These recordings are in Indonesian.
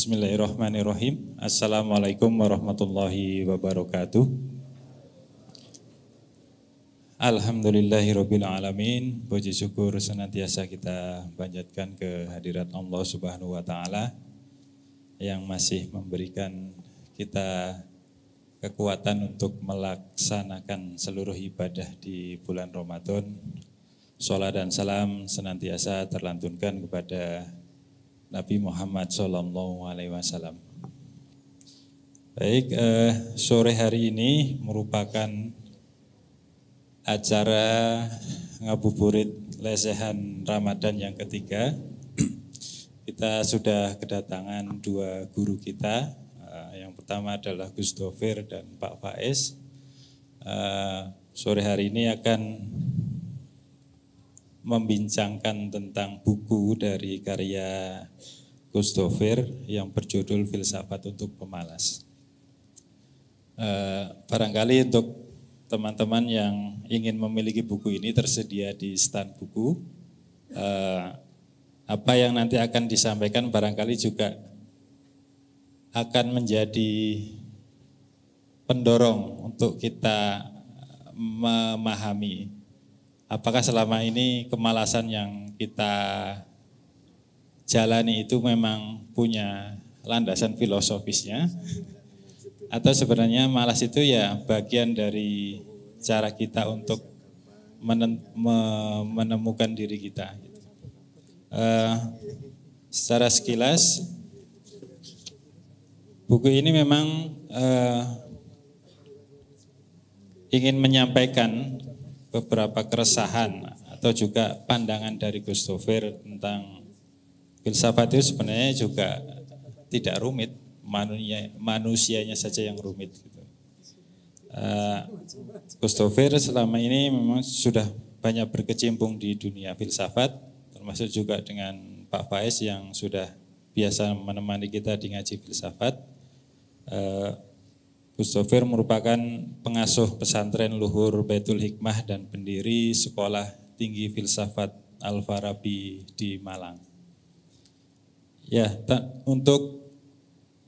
Bismillahirrahmanirrahim. Assalamualaikum warahmatullahi wabarakatuh. Alhamdulillahirabbil alamin. Puji syukur senantiasa kita panjatkan kehadirat Allah Subhanahu wa taala yang masih memberikan kita kekuatan untuk melaksanakan seluruh ibadah di bulan Ramadan. Sholawat dan salam senantiasa terlantunkan kepada Nabi Muhammad SAW. Baik, sore hari ini merupakan acara ngabuburit lesehan Ramadan yang ketiga. Kita sudah kedatangan dua guru kita. Yang pertama adalah Gus Dofir dan Pak Faiz. Sore hari ini akan membincangkan tentang buku dari karya Gus Dofir yang berjudul Filsafat untuk Pemalas. Barangkali untuk teman-teman yang ingin memiliki buku ini tersedia di stand buku. Apa yang nanti akan disampaikan barangkali juga akan menjadi pendorong untuk kita memahami apakah selama ini kemalasan yang kita jalani itu memang punya landasan filosofisnya, atau sebenarnya malas itu ya bagian dari cara kita untuk menemukan diri kita. Secara sekilas, buku ini memang ingin menyampaikan beberapa keresahan atau juga pandangan dari Gus Dofir tentang filsafat itu sebenarnya juga tidak rumit, manusianya saja yang rumit. Gus Dofir selama ini memang sudah banyak berkecimpung di dunia filsafat, termasuk juga dengan Pak Faiz yang sudah biasa menemani kita di ngaji filsafat. Gus Dofir merupakan pengasuh pesantren Luhur Baitul Hikmah dan pendiri Sekolah Tinggi Filsafat Al-Farabi di Malang. Ya, untuk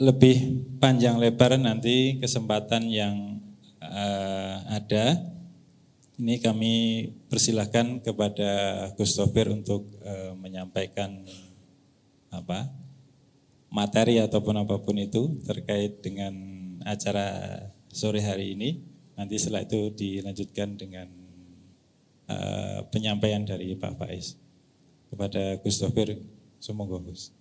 lebih panjang lebar nanti kesempatan yang ada, ini kami persilahkan kepada Gus Dofir untuk menyampaikan materi ataupun apapun itu terkait dengan acara sore hari ini. Nanti setelah itu dilanjutkan dengan penyampaian dari Pak Faiz. Kepada Gus Dofir, semoga Gus.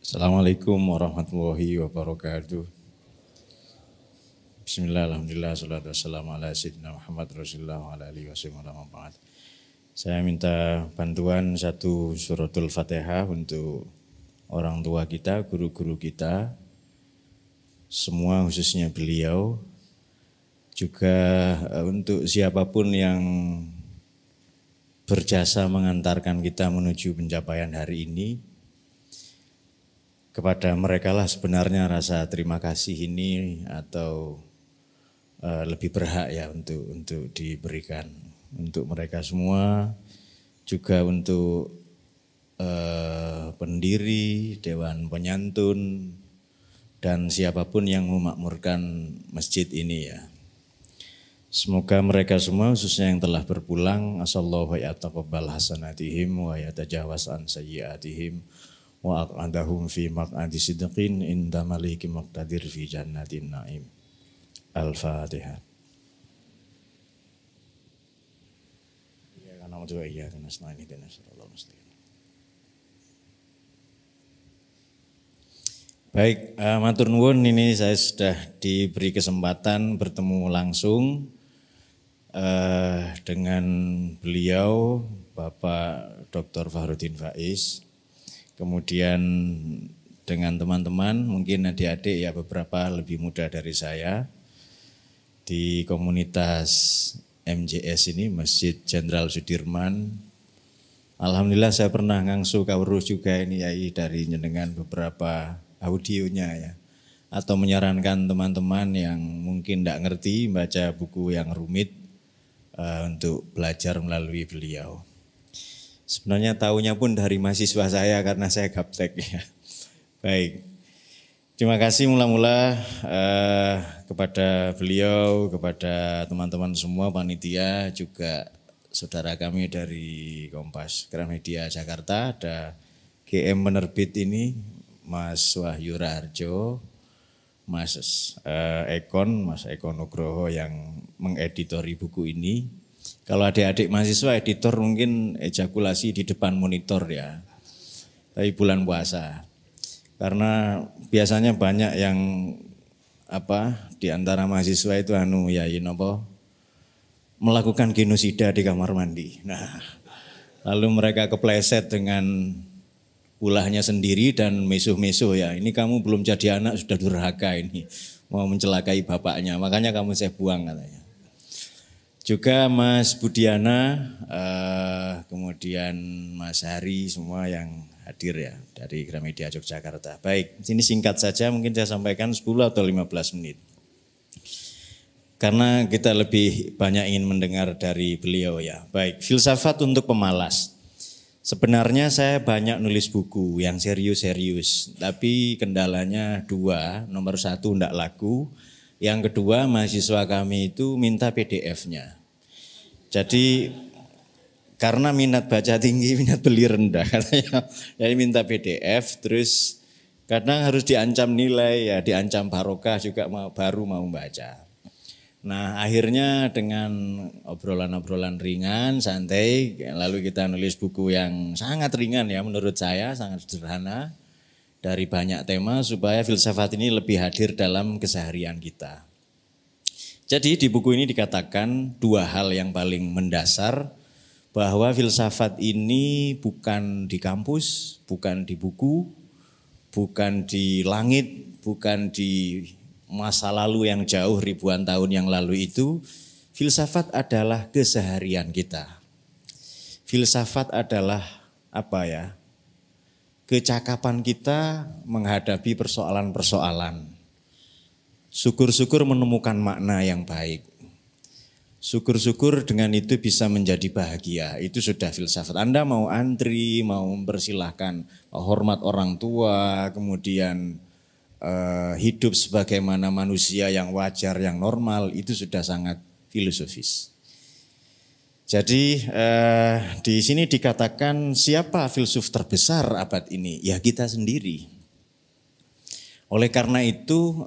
Assalamualaikum warahmatullahi wabarakatuh. Bismillah, alhamdulillah, salatu wassalamu ala sayyidina Muhammad Rasulullah wa ala alihi wasallam. Saya minta bantuan satu suratul Fatihah untuk orang tua kita, guru-guru kita, semua khususnya beliau, juga untuk siapapun yang berjasa mengantarkan kita menuju pencapaian hari ini. Kepada mereka lah sebenarnya rasa terima kasih ini atau lebih berhak ya untuk diberikan. Untuk mereka semua, juga untuk pendiri, Dewan Penyantun, dan siapapun yang memakmurkan masjid ini ya. Semoga mereka semua khususnya yang telah berpulang, asallahu yataqabbal hasanatihim wa yatajawaz an sayyiatihim wa aq'adahum fi maq'adi sidqin inda malikim muqtadir fi jannatin na'im. Al-Fatihah. Baik, matur nuwun, ini saya sudah diberi kesempatan bertemu langsung dengan beliau, Bapak Dr. Fahrudin Faiz, kemudian dengan teman-teman, mungkin adik-adik ya beberapa lebih muda dari saya, di komunitas MJS ini, Masjid Jenderal Sudirman. Alhamdulillah saya pernah ngangsu kawruh juga ini Yai dari jenengan beberapa audionya ya. Atau menyarankan teman-teman yang mungkin tidak ngerti baca buku yang rumit, untuk belajar melalui beliau. Sebenarnya tahunya pun dari mahasiswa saya karena saya gaptek ya. Baik, terima kasih mula-mula kepada beliau, kepada teman-teman semua panitia, juga saudara kami dari Kompas Gramedia Jakarta, ada GM penerbit ini, Mas Wahyu Raharjo, Mas Ekon Nugroho yang mengeditori buku ini. Kalau adik-adik mahasiswa editor mungkin ejakulasi di depan monitor ya, tapi bulan puasa. Karena biasanya banyak yang di antara mahasiswa itu melakukan genosida di kamar mandi. Nah, lalu mereka kepleset dengan ulahnya sendiri dan mesuh-mesuh ya. Ini kamu belum jadi anak sudah durhaka ini, mau mencelakai bapaknya. Makanya kamu saya buang katanya. Juga Mas Budiana, kemudian Mas Hari, semua yang hadir ya dari Gramedia Yogyakarta. Baik, sini singkat saja mungkin saya sampaikan 10 atau 15 menit. Karena kita lebih banyak ingin mendengar dari beliau ya. Baik, filsafat untuk pemalas. Sebenarnya saya banyak nulis buku yang serius-serius, tapi kendalanya dua. Nomor satu enggak laku, yang kedua mahasiswa kami itu minta PDF-nya. Jadi karena minat baca tinggi, minat beli rendah katanya. Jadi minta PDF, terus kadang harus diancam nilai ya, diancam barokah juga baru mau baca. Nah akhirnya dengan obrolan-obrolan ringan, santai, lalu kita nulis buku yang sangat ringan ya menurut saya, sangat sederhana dari banyak tema supaya filsafat ini lebih hadir dalam keseharian kita. Jadi di buku ini dikatakan dua hal yang paling mendasar, bahwa filsafat ini bukan di kampus, bukan di buku, bukan di langit, bukan di masa lalu yang jauh ribuan tahun yang lalu itu. Filsafat adalah keseharian kita. Filsafat adalah kecakapan kita menghadapi persoalan-persoalan. Syukur-syukur menemukan makna yang baik. Syukur-syukur dengan itu bisa menjadi bahagia. Itu sudah filsafat. Anda mau antri, mau mempersilahkan, hormat orang tua, kemudian hidup sebagaimana manusia yang wajar, yang normal, itu sudah sangat filosofis. Jadi di sini dikatakan siapa filsuf terbesar abad ini? Ya kita sendiri. Oleh karena itu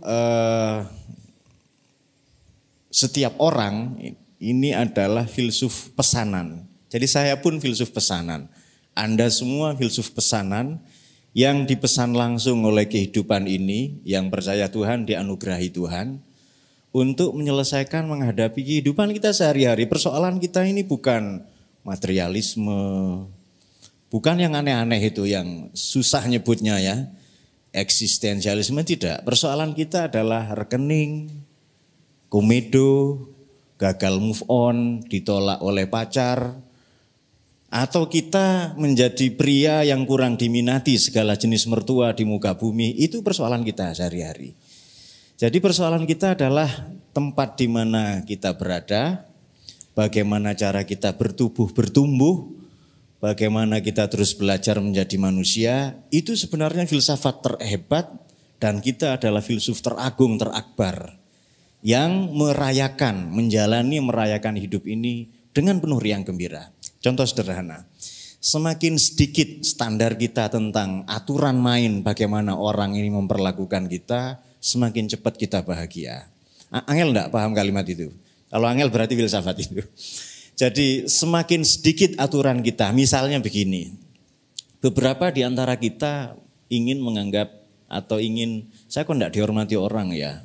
setiap orang ini adalah filsuf pesanan. Jadi saya pun filsuf pesanan. Anda semua filsuf pesanan yang dipesan langsung oleh kehidupan ini, yang percaya Tuhan, dianugerahi Tuhan, untuk menyelesaikan menghadapi kehidupan kita sehari-hari. Persoalan kita ini bukan materialisme, bukan yang aneh-aneh itu, yang susah nyebutnya ya, eksistensialisme, tidak. Persoalan kita adalah rekening, komedo, gagal move on, ditolak oleh pacar, atau kita menjadi pria yang kurang diminati segala jenis mertua di muka bumi. Itu persoalan kita sehari-hari. Jadi persoalan kita adalah tempat di mana kita berada, bagaimana cara kita bertumbuh, bagaimana kita terus belajar menjadi manusia. Itu sebenarnya filsafat terhebat, dan kita adalah filsuf teragung, terakbar, yang merayakan hidup ini dengan penuh riang gembira. Contoh sederhana, semakin sedikit standar kita tentang aturan main bagaimana orang ini memperlakukan kita, semakin cepat kita bahagia. Angel enggak paham kalimat itu? Kalau angel berarti filsafat itu. Jadi semakin sedikit aturan kita, misalnya begini, beberapa di antara kita ingin menganggap atau ingin, saya kok enggak dihormati orang ya.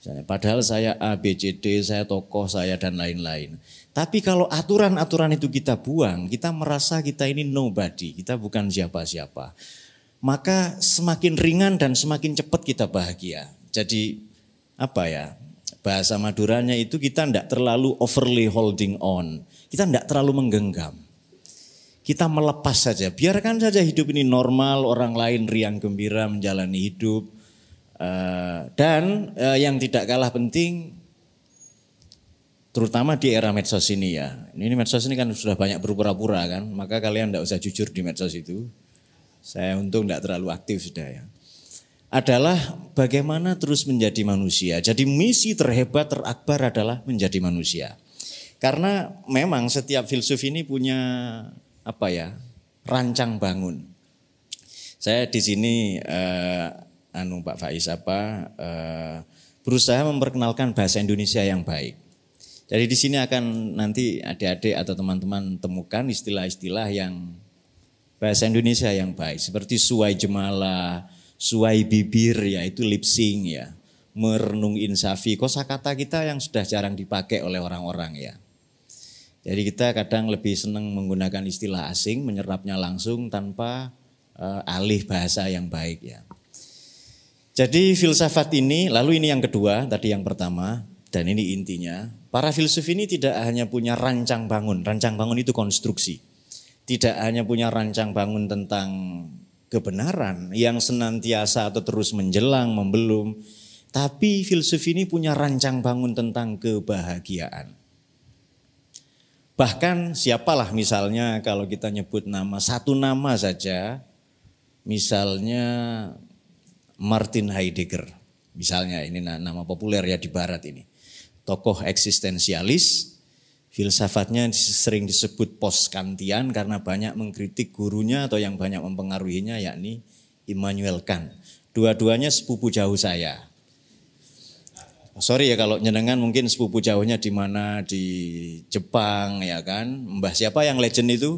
Padahal saya A, B, C, D, saya tokoh, saya dan lain-lain. Tapi kalau aturan-aturan itu kita buang, kita merasa kita ini nobody, kita bukan siapa-siapa. Maka semakin ringan dan semakin cepat kita bahagia. Jadi bahasa Maduranya itu kita tidak terlalu overly holding on. Kita tidak terlalu menggenggam. Kita melepas saja, biarkan saja hidup ini normal, orang lain riang gembira menjalani hidup. Dan yang tidak kalah penting, terutama di era medsos ini ya. Ini medsos ini kan sudah banyak berpura-pura kan, maka kalian tidak usah jujur di medsos itu. Saya untung tidak terlalu aktif sudah ya. Adalah bagaimana terus menjadi manusia. Jadi misi terhebat terakbar adalah menjadi manusia. Karena memang setiap filsuf ini punya rancang bangun. Saya di sini Pak Faiz berusaha memperkenalkan bahasa Indonesia yang baik. Jadi di sini akan nanti adik-adik atau teman-teman temukan istilah-istilah yang bahasa Indonesia yang baik. Seperti suai jemala, suai bibir ya itu lip sync ya. Merenung insafi, kosakata kita yang sudah jarang dipakai oleh orang-orang ya. Jadi kita kadang lebih senang menggunakan istilah asing, menyerapnya langsung tanpa alih bahasa yang baik ya. Jadi filsafat ini, lalu ini yang kedua, tadi yang pertama, dan ini intinya, para filsuf ini tidak hanya punya rancang bangun itu konstruksi. Tidak hanya punya rancang bangun tentang kebenaran yang senantiasa atau terus menjelang, membelum, tapi filsuf ini punya rancang bangun tentang kebahagiaan. Bahkan siapalah misalnya kalau kita nyebut nama, satu nama saja, misalnya Martin Heidegger, misalnya ini nama populer ya di barat ini. Tokoh eksistensialis, filsafatnya sering disebut post-Kantian karena banyak mengkritik gurunya atau yang banyak mempengaruhinya yakni Immanuel Kant. Dua-duanya sepupu jauh saya. Sorry ya kalau nyenengan mungkin sepupu jauhnya di mana, di Jepang ya kan. Mbah siapa yang legend itu?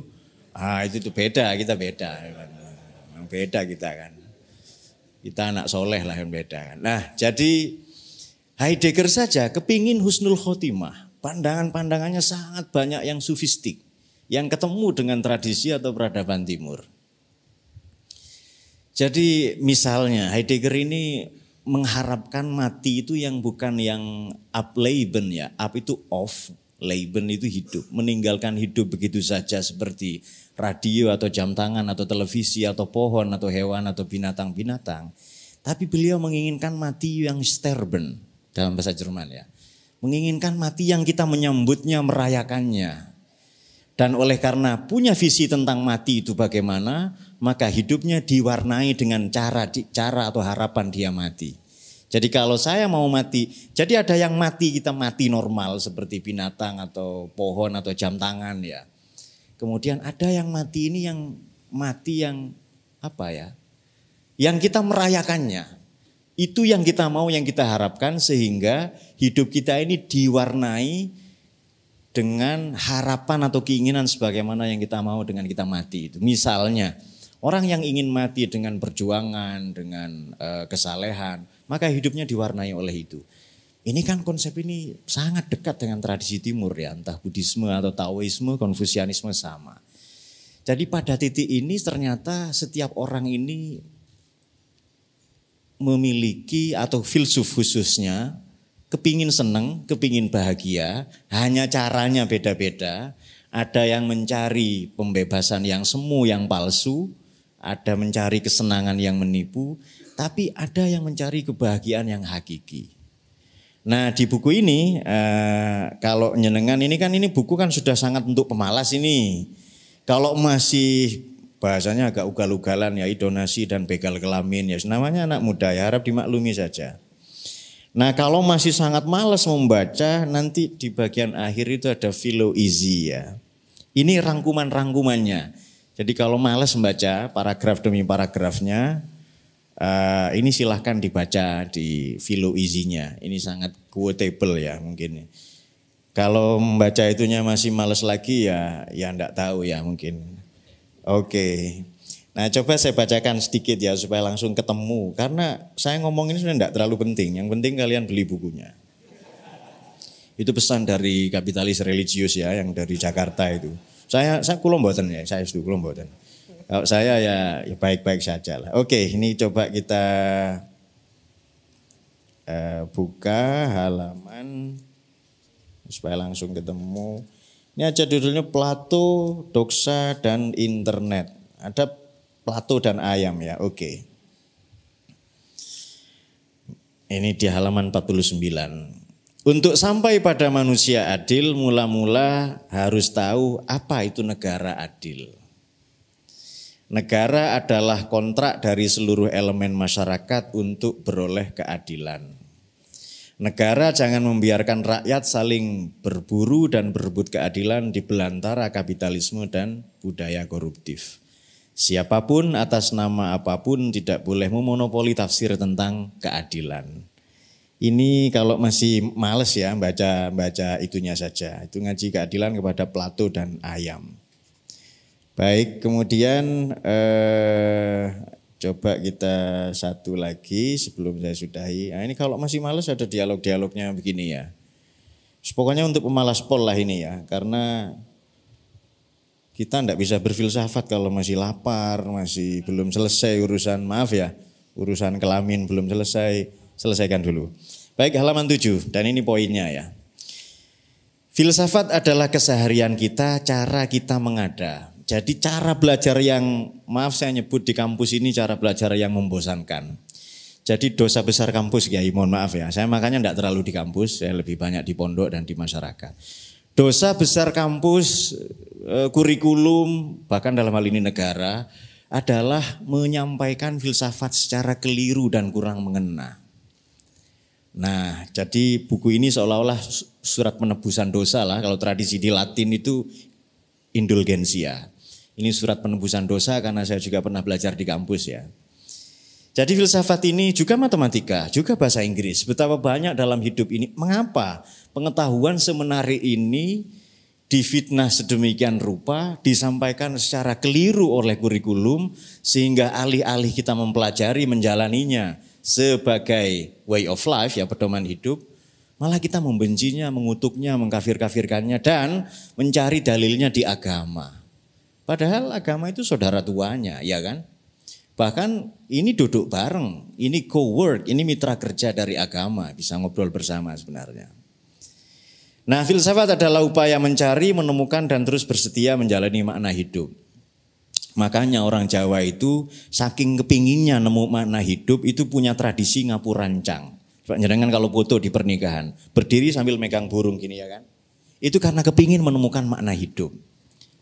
Itu beda, kita beda. Beda kita kan. Kita anak soleh lah yang beda kan. Nah jadi Heidegger saja kepingin husnul khotimah. Pandangan-pandangannya sangat banyak yang sufistik. Yang ketemu dengan tradisi atau peradaban timur. Jadi misalnya Heidegger ini mengharapkan mati itu yang bukan yang ableben ya. Ab itu off, leben itu hidup. Meninggalkan hidup begitu saja seperti radio atau jam tangan atau televisi atau pohon atau hewan atau binatang-binatang. Tapi beliau menginginkan mati yang sterben dalam bahasa Jerman ya. Menginginkan mati yang kita menyambutnya, merayakannya. Dan oleh karena punya visi tentang mati itu bagaimana, maka hidupnya diwarnai dengan cara atau harapan dia mati. Jadi kalau saya mau mati, jadi ada yang mati, kita mati normal seperti binatang atau pohon atau jam tangan ya. Kemudian ada yang mati ini yang mati yang yang kita merayakannya. Itu yang kita mau, yang kita harapkan sehingga hidup kita ini diwarnai dengan harapan atau keinginan sebagaimana yang kita mau dengan kita mati itu. Misalnya orang yang ingin mati dengan perjuangan, dengan kesalehan, maka hidupnya diwarnai oleh itu. Ini kan konsep ini sangat dekat dengan tradisi timur ya, entah Buddhisme atau Taoisme, Konfusianisme sama. Jadi pada titik ini ternyata setiap orang ini memiliki atau filsuf khususnya kepingin senang, kepingin bahagia, hanya caranya beda-beda. Ada yang mencari pembebasan yang semu, yang palsu, ada mencari kesenangan yang menipu, tapi ada yang mencari kebahagiaan yang hakiki. Nah di buku ini kalau nyenengan ini buku kan sudah sangat untuk pemalas ini. Kalau masih bahasanya agak ugal-ugalan ya, idonasi dan begal kelamin ya, namanya anak muda ya, harap dimaklumi saja. Nah kalau masih sangat malas membaca, nanti di bagian akhir itu ada philo easy ya. Ini rangkuman-rangkumannya. Jadi kalau malas membaca paragraf demi paragrafnya, ini silahkan dibaca di philo easy-nya. Ini sangat quotable ya mungkin. Kalau membaca itunya masih malas lagi ya enggak tahu ya mungkin. Oke, nah coba saya bacakan sedikit ya supaya langsung ketemu. Karena saya ngomong ini sebenarnya tidak terlalu penting, yang penting kalian beli bukunya. Itu pesan dari kapitalis religius ya, yang dari Jakarta itu. Saya kulo mboten ya, saya setuju kulo mboten. Kalau saya ya baik-baik saja lah. Oke, ini coba kita buka halaman supaya langsung ketemu. Ini aja judulnya Plato, Doksa, dan Internet. Ada Plato dan ayam ya, oke. Ini di halaman 49. Untuk sampai pada manusia adil, mula-mula harus tahu apa itu negara adil. Negara adalah kontrak dari seluruh elemen masyarakat untuk beroleh keadilan. Negara jangan membiarkan rakyat saling berburu dan berebut keadilan di belantara kapitalisme dan budaya koruptif. Siapapun atas nama apapun tidak boleh memonopoli tafsir tentang keadilan. Ini kalau masih males ya baca itunya saja. Itu ngaji keadilan kepada Plato dan ayam. Baik, kemudian coba kita satu lagi sebelum saya sudahi. Nah, ini kalau masih males ada dialog-dialognya begini ya. Pokoknya untuk pemalas pol lah ini ya. Karena kita tidak bisa berfilsafat kalau masih lapar, masih belum selesai urusan, maaf ya, urusan kelamin belum selesai, selesaikan dulu. Baik, halaman 7 dan ini poinnya ya. Filsafat adalah keseharian kita, cara kita mengada. Jadi cara belajar yang, maaf saya nyebut di kampus ini cara belajar yang membosankan. Jadi dosa besar kampus Kiai, mohon maaf ya. Saya makanya tidak terlalu di kampus, saya lebih banyak di pondok dan di masyarakat. Dosa besar kampus, kurikulum, bahkan dalam hal ini negara, adalah menyampaikan filsafat secara keliru dan kurang mengena. Nah, jadi buku ini seolah-olah surat penebusan dosa lah. Kalau tradisi di Latin itu indulgensia. Ini surat penebusan dosa karena saya juga pernah belajar di kampus ya. Jadi filsafat ini juga matematika, juga bahasa Inggris. Betapa banyak dalam hidup ini. Mengapa pengetahuan semenarik ini difitnah sedemikian rupa, disampaikan secara keliru oleh kurikulum, sehingga alih-alih kita mempelajari, menjalaninya sebagai way of life, ya pedoman hidup, malah kita membencinya, mengutuknya, mengkafir-kafirkannya, dan mencari dalilnya di agama. Padahal agama itu saudara tuanya, ya kan? Bahkan ini duduk bareng, ini co-work, ini mitra kerja dari agama, bisa ngobrol bersama sebenarnya. Nah, filsafat adalah upaya mencari, menemukan, dan terus bersetia menjalani makna hidup. Makanya orang Jawa itu saking kepinginnya nemu makna hidup itu punya tradisi ngapurancang. Jangan kalau foto di pernikahan, berdiri sambil megang burung gini ya kan. Itu karena kepingin menemukan makna hidup.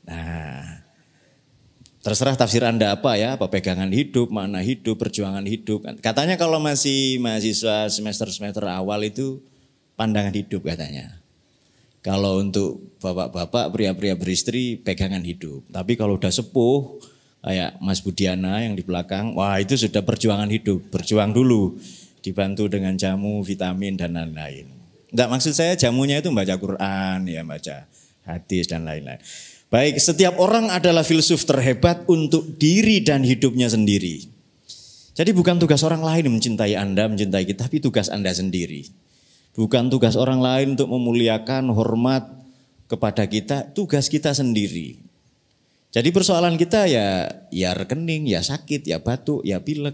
Nah, terserah tafsir Anda apa ya, apa pegangan hidup, makna hidup, perjuangan hidup. Katanya kalau masih mahasiswa semester-semester awal itu pandangan hidup katanya. Kalau untuk bapak-bapak, pria-pria beristri, pegangan hidup. Tapi kalau udah sepuh, kayak Mas Budiana yang di belakang, wah itu sudah perjuangan hidup, berjuang dulu. Dibantu dengan jamu, vitamin, dan lain-lain. Enggak, maksud saya jamunya itu baca Quran, ya baca hadis, dan lain-lain. Baik, setiap orang adalah filsuf terhebat untuk diri dan hidupnya sendiri. Jadi bukan tugas orang lain mencintai Anda, mencintai kita, tapi tugas Anda sendiri. Bukan tugas orang lain untuk memuliakan, hormat kepada kita, tugas kita sendiri. Jadi persoalan kita ya rekening, ya sakit, ya batuk, ya pilek,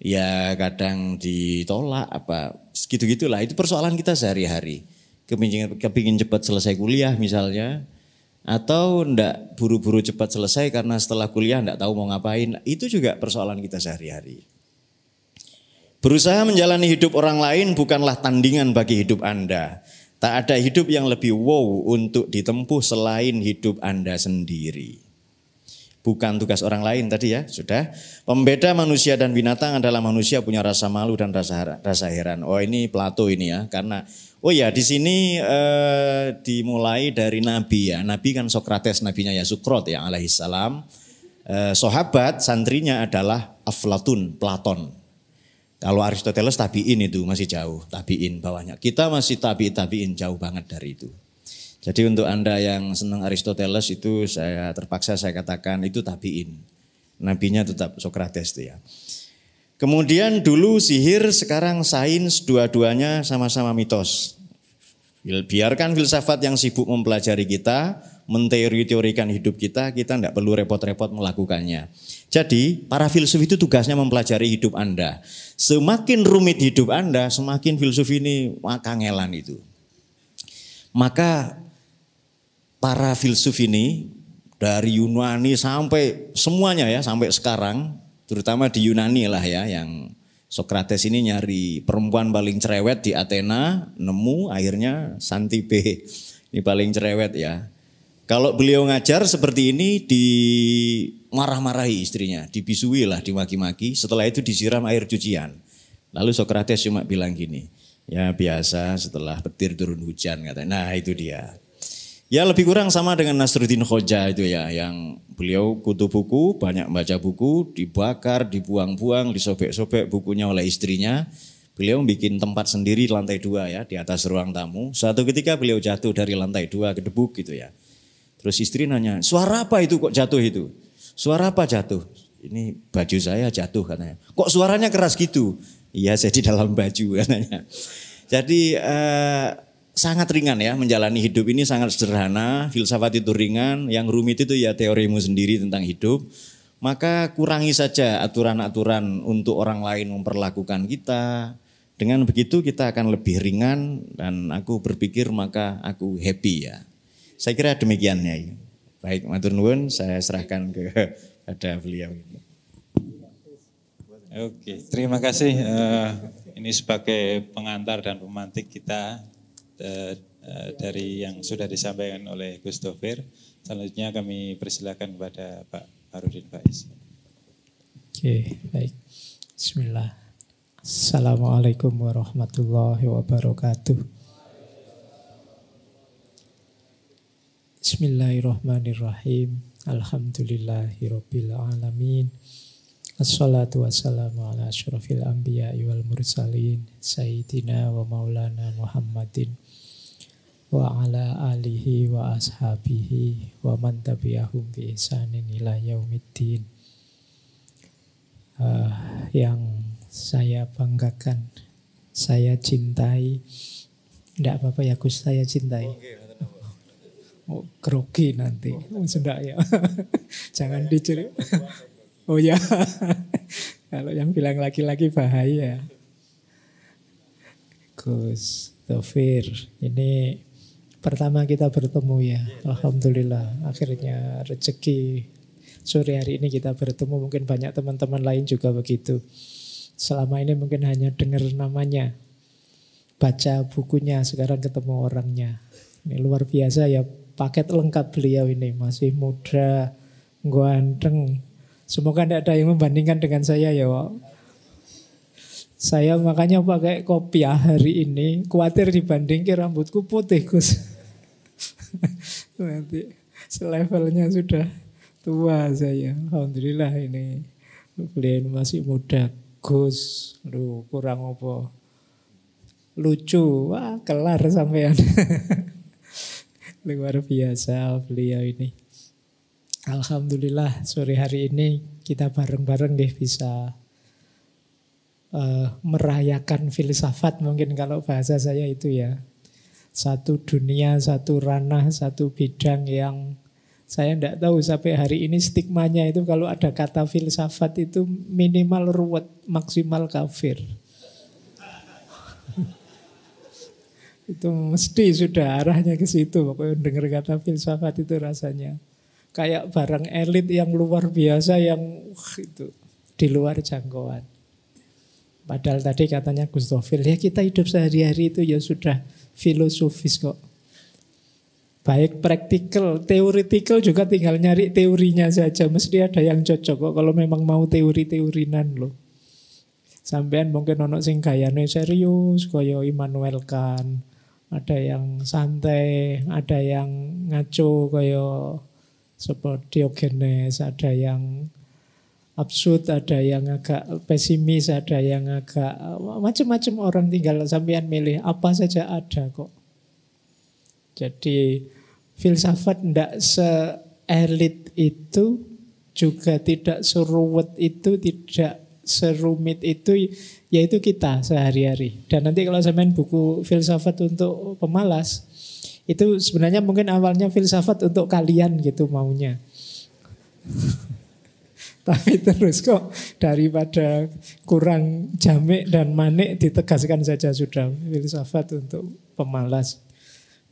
ya kadang ditolak, apa gitu-gitulah. Itu persoalan kita sehari-hari. Kepingin cepat selesai kuliah misalnya, atau enggak buru-buru cepat selesai karena setelah kuliah enggak tahu mau ngapain. Itu juga persoalan kita sehari-hari. Berusaha menjalani hidup orang lain bukanlah tandingan bagi hidup Anda. Tak ada hidup yang lebih wow untuk ditempuh selain hidup Anda sendiri. Bukan tugas orang lain tadi ya, sudah. Pembeda manusia dan binatang adalah manusia punya rasa malu dan rasa heran. Oh ini Plato ini ya, karena di sini dimulai dari Nabi ya. Nabi kan Sokrates, nabinya ya Sukrot ya alaihissalam. Sahabat santrinya adalah Aflatun, Platon. Kalau Aristoteles tabiin itu masih jauh, tabiin bawahnya. Kita masih tabiin jauh banget dari itu. Jadi untuk Anda yang senang Aristoteles itu terpaksa saya katakan itu tabiin. Nabinya tetap Sokrates itu ya. Kemudian dulu sihir, sekarang sains, dua-duanya sama-sama mitos. Biarkan filsafat yang sibuk mempelajari kita, menteori-teorikan hidup kita tidak perlu repot-repot melakukannya. Jadi para filsuf itu tugasnya mempelajari hidup Anda. Semakin rumit hidup Anda, semakin filsuf ini kangelan itu. Maka para filsuf ini dari Yunani sampai semuanya ya, sampai sekarang, terutama di Yunani lah ya yang Sokrates ini nyari perempuan paling cerewet di Athena, nemu akhirnya Santipe. Ini paling cerewet ya. Kalau beliau ngajar seperti ini dimarah-marahi istrinya, dibisui lah, dimaki-maki. Setelah itu disiram air cucian. Lalu Sokrates cuma bilang gini, ya biasa setelah petir turun hujan katanya. Nah itu dia. Ya lebih kurang sama dengan Nasruddin Khoja itu ya, yang beliau kutu buku, banyak baca buku, dibakar, dibuang-buang, disobek-sobek bukunya oleh istrinya. Beliau bikin tempat sendiri lantai 2 ya, di atas ruang tamu. Suatu ketika beliau jatuh dari lantai 2 ke debuk gitu ya. Terus istri nanya, suara apa itu kok jatuh itu? Suara apa jatuh? Ini baju saya jatuh katanya. Kok suaranya keras gitu? Iya saya di dalam baju katanya. Jadi sangat ringan ya menjalani hidup ini, sangat sederhana. Filsafat itu ringan, yang rumit itu ya teorimu sendiri tentang hidup. Maka kurangi saja aturan-aturan untuk orang lain memperlakukan kita. Dengan begitu kita akan lebih ringan dan aku berpikir maka aku happy ya. Saya kira demikiannya. Baik, matur nuwun, saya serahkan kepada beliau. Oke, terima kasih. Ini sebagai pengantar dan pemantik kita dari yang sudah disampaikan oleh Gus Dovir. Selanjutnya kami persilakan kepada Pak Fahrudin Faiz. Oke, baik. Bismillah. Assalamualaikum warahmatullahi wabarakatuh. Bismillahirrahmanirrahim. Alhamdulillahirabbil alamin. Assalatu wassalamu ala asyrafil anbiya'i wal mursalin sayyidina wa maulana Muhammadin wa ala alihi wa ashabihi wa man tabi'ahum bi ihsanin ila yaumiddin. Yang saya banggakan, saya cintai. Enggak apa-apa ya Gus, saya cintai. Oh, grogi nanti. Oh, sudah ya. Jangan dicuri. Oh ya. Kalau yang bilang laki-laki bahaya. Gus Dovir, ini pertama kita bertemu ya. Alhamdulillah, akhirnya rezeki sore hari ini kita bertemu. Mungkin banyak teman-teman lain juga begitu. Selama ini mungkin hanya dengar namanya, baca bukunya, sekarang ketemu orangnya. Ini luar biasa ya. Paket lengkap beliau ini, masih muda, ganteng. Semoga tidak ada yang membandingkan dengan saya ya, Wak. Saya makanya pakai kopiah hari ini, khawatir dibandingkan rambutku putih, Gus. Nanti selevelnya sudah tua saya. Alhamdulillah ini beliau masih muda, Gus. Aduh, kurang apa? Lucu, wah kelar sampean. Luar biasa beliau ini. Alhamdulillah sore hari ini kita bareng-bareng deh bisa merayakan filsafat, mungkin kalau bahasa saya itu ya. Satu dunia, satu ranah, satu bidang yang saya tidak tahu sampai hari ini stigmanya itu kalau ada kata filsafat itu minimal ruwet, maksimal kafir. Itu mesti sudah arahnya ke situ. Pokoknya dengar kata filsafat itu rasanya kayak barang elit yang luar biasa, yang itu di luar jangkauan. Padahal tadi katanya Gus Dovir, ya kita hidup sehari-hari itu ya sudah filosofis kok. Baik praktikal, teoretikal juga tinggal nyari teorinya saja. Mesti ada yang cocok kok kalau memang mau teori-teorinan loh. Sampean mungkin ono sing gayane serius kaya Immanuel Kant. Ada yang santai, ada yang ngaco kaya seperti Diogenes, ada yang absurd, ada yang agak pesimis, ada yang agak macam-macam orang, tinggal sampean milih apa saja ada kok. Jadi filsafat tidak se-elit itu, juga tidak seruwet itu, tidak serumit itu, yaitu kita sehari-hari. Dan nanti kalau saya main buku filsafat untuk pemalas, itu sebenarnya mungkin awalnya filsafat untuk kalian gitu maunya. Tapi terus kok daripada kurang jamek dan manik, ditegaskan saja sudah filsafat untuk pemalas.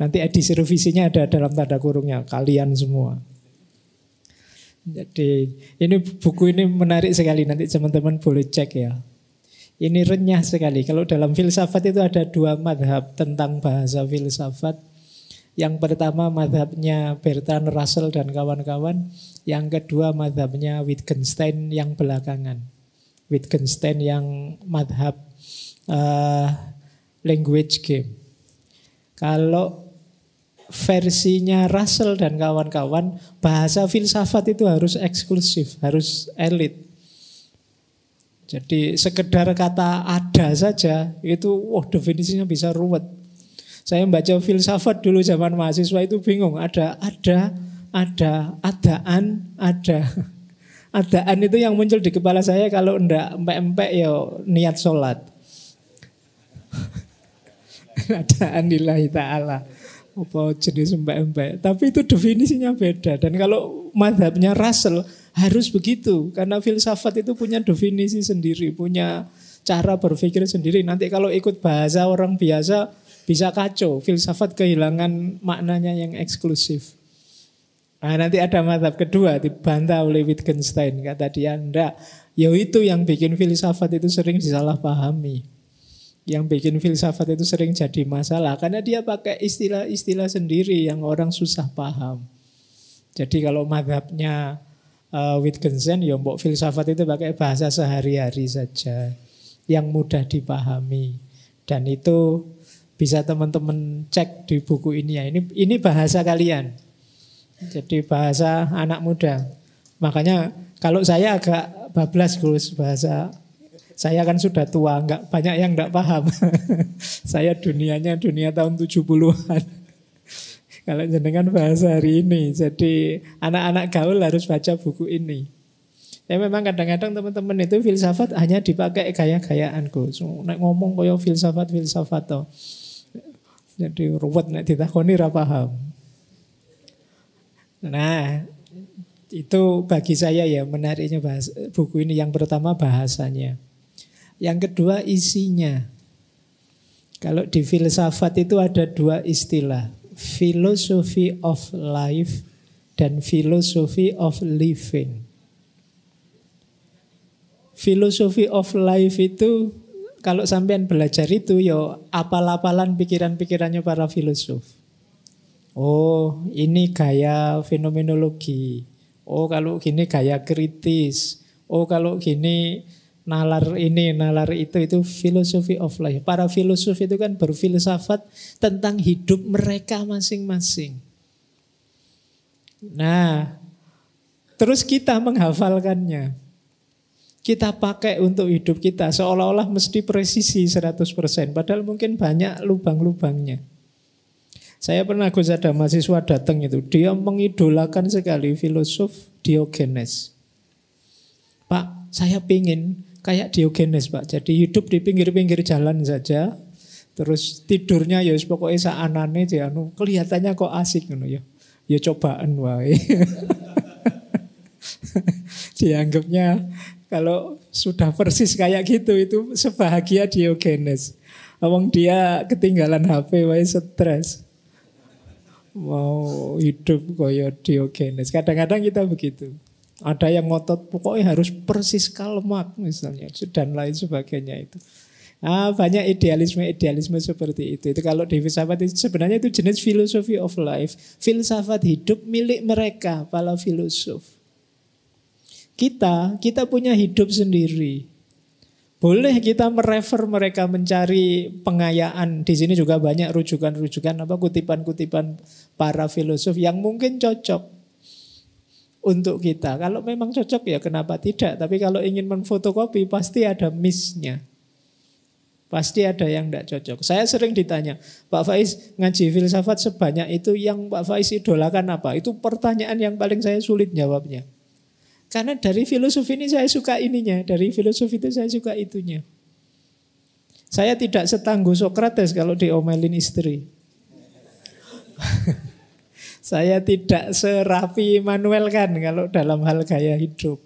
Nanti edisi revisinya ada dalam tanda kurungnya, kalian semua. Jadi ini buku ini menarik sekali, nanti teman-teman boleh cek ya. Ini renyah sekali. Kalau dalam filsafat itu ada dua madhab tentang bahasa filsafat. Yang pertama madhabnya Bertrand Russell dan kawan-kawan. Yang kedua madhabnya Wittgenstein yang belakangan. Wittgenstein yang madhab language game. Kalau versinya Russell dan kawan-kawan, bahasa filsafat itu harus eksklusif, harus elit. Jadi sekedar kata ada saja itu definisinya bisa ruwet. Saya membaca filsafat dulu zaman mahasiswa itu bingung. Ada, adaan, ada. Adaan itu yang muncul di kepala saya kalau ndak empek-empek ya niat sholat. Adaan lillahi ta'ala. Apa jenis empek-empek. Tapi itu definisinya beda. Dan kalau madhabnya Russell harus begitu. Karena filsafat itu punya definisi sendiri. Punya cara berpikir sendiri. Nanti kalau ikut bahasa orang biasa bisa kacau. Filsafat kehilangan maknanya yang eksklusif. Nah, nanti ada madhab kedua dibantah oleh Wittgenstein. Kata dia, enggak. Ya itu yang bikin filsafat itu sering disalahpahami. Yang bikin filsafat itu sering jadi masalah. Karena dia pakai istilah-istilah sendiri yang orang susah paham. Jadi kalau madhabnya Wittgenstein, ya mbok filsafat itu pakai bahasa sehari-hari saja. Yang mudah dipahami. Dan itu bisa teman-teman cek di buku ini ya. Ini bahasa kalian. Jadi bahasa anak muda. Makanya kalau saya agak bablas Gus bahasa. Saya kan sudah tua, enggak banyak yang enggak paham. Saya dunianya dunia tahun 70-an. Kalau jenengan bahasa hari ini. Jadi anak-anak gaul harus baca buku ini. Ya memang kadang-kadang teman-teman itu filsafat hanya dipakai gaya-gayaan Gus. Nek ngomong koyo filsafat toh. Jadi ruwet nek ditakoni ra paham. Nah, itu bagi saya ya menariknya buku ini. Yang pertama bahasanya. Yang kedua isinya. Kalau di filsafat itu ada dua istilah. Philosophy of life dan philosophy of living. Philosophy of life itu kalau sampean belajar itu ya apal-apalan pikiran-pikirannya para filosof. Oh, ini gaya fenomenologi. Oh, kalau gini gaya kritis. Oh, kalau gini nalar ini, nalar itu philosophy of life. Para filosof itu kan berfilsafat tentang hidup mereka masing-masing. Nah, terus kita menghafalkannya. Kita pakai untuk hidup kita seolah-olah mesti presisi 100%. Padahal mungkin banyak lubang-lubangnya. Saya pernah Gus ada mahasiswa datang itu. Dia mengidolakan sekali filosof Diogenes. Pak, saya pingin kayak Diogenes Pak. Jadi hidup di pinggir-pinggir jalan saja. Terus tidurnya ya pokoknya saanane ya kelihatannya kok asik ngono ya. Ya cobaan wae. Dianggapnya kalau sudah persis kayak gitu itu sebahagia Diogenes. Wong dia ketinggalan HP wae stres. Mau hidup kaya Diogenes. Kadang-kadang kita begitu. Ada yang ngotot pokoknya harus persis kalmak misalnya dan lain sebagainya itu. Banyak idealisme seperti itu. Itu kalau di filsafat itu sebenarnya itu jenis philosophy of life, filsafat hidup milik mereka para filosof. Kita punya hidup sendiri. Boleh kita merefer mereka mencari pengayaan. Di sini juga banyak rujukan-rujukan kutipan-kutipan para filosof yang mungkin cocok untuk kita. Kalau memang cocok ya kenapa tidak. Tapi kalau ingin memfotokopi pasti ada miss-nya. Pasti ada yang tidak cocok. Saya sering ditanya, Pak Faiz ngaji filsafat sebanyak itu yang Pak Faiz idolakan apa? Itu pertanyaan yang paling saya sulit jawabnya. Karena dari filosofi ini saya suka ininya. Dari filosofi itu saya suka itunya. Saya tidak setangguh Sokrates kalau diomelin istri. Saya tidak serapi Immanuel kan kalau dalam hal gaya hidup.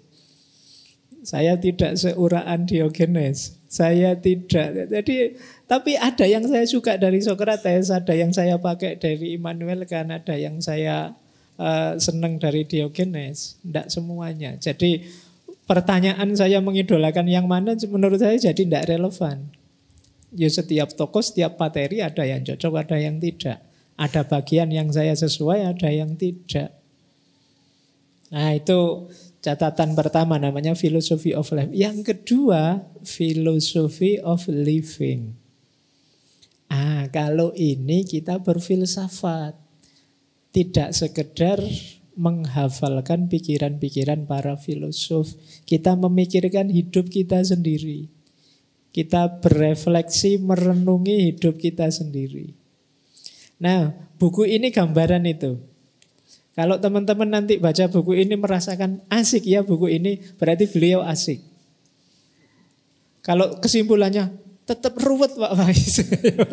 Saya tidak seuraan Diogenes. Saya tidak. Jadi, tapi ada yang saya suka dari Sokrates, ada yang saya pakai dari Immanuel kan, ada yang saya senang dari Diogenes. Tidak semuanya. Jadi pertanyaan saya mengidolakan yang mana menurut saya jadi tidak relevan. Ya setiap tokoh, setiap materi ada yang cocok, ada yang tidak. Ada bagian yang saya sesuai, ada yang tidak. Nah itu catatan pertama namanya philosophy of life. Yang kedua philosophy of living. Kalau ini kita berfilsafat. Tidak sekedar menghafalkan pikiran-pikiran para filosof. Kita memikirkan hidup kita sendiri. Kita berefleksi, merenungi hidup kita sendiri. Nah, buku ini gambaran itu. Kalau teman-teman nanti baca buku ini merasakan asik ya buku ini, berarti beliau asik. Kalau kesimpulannya tetap ruwet Pak Faiz,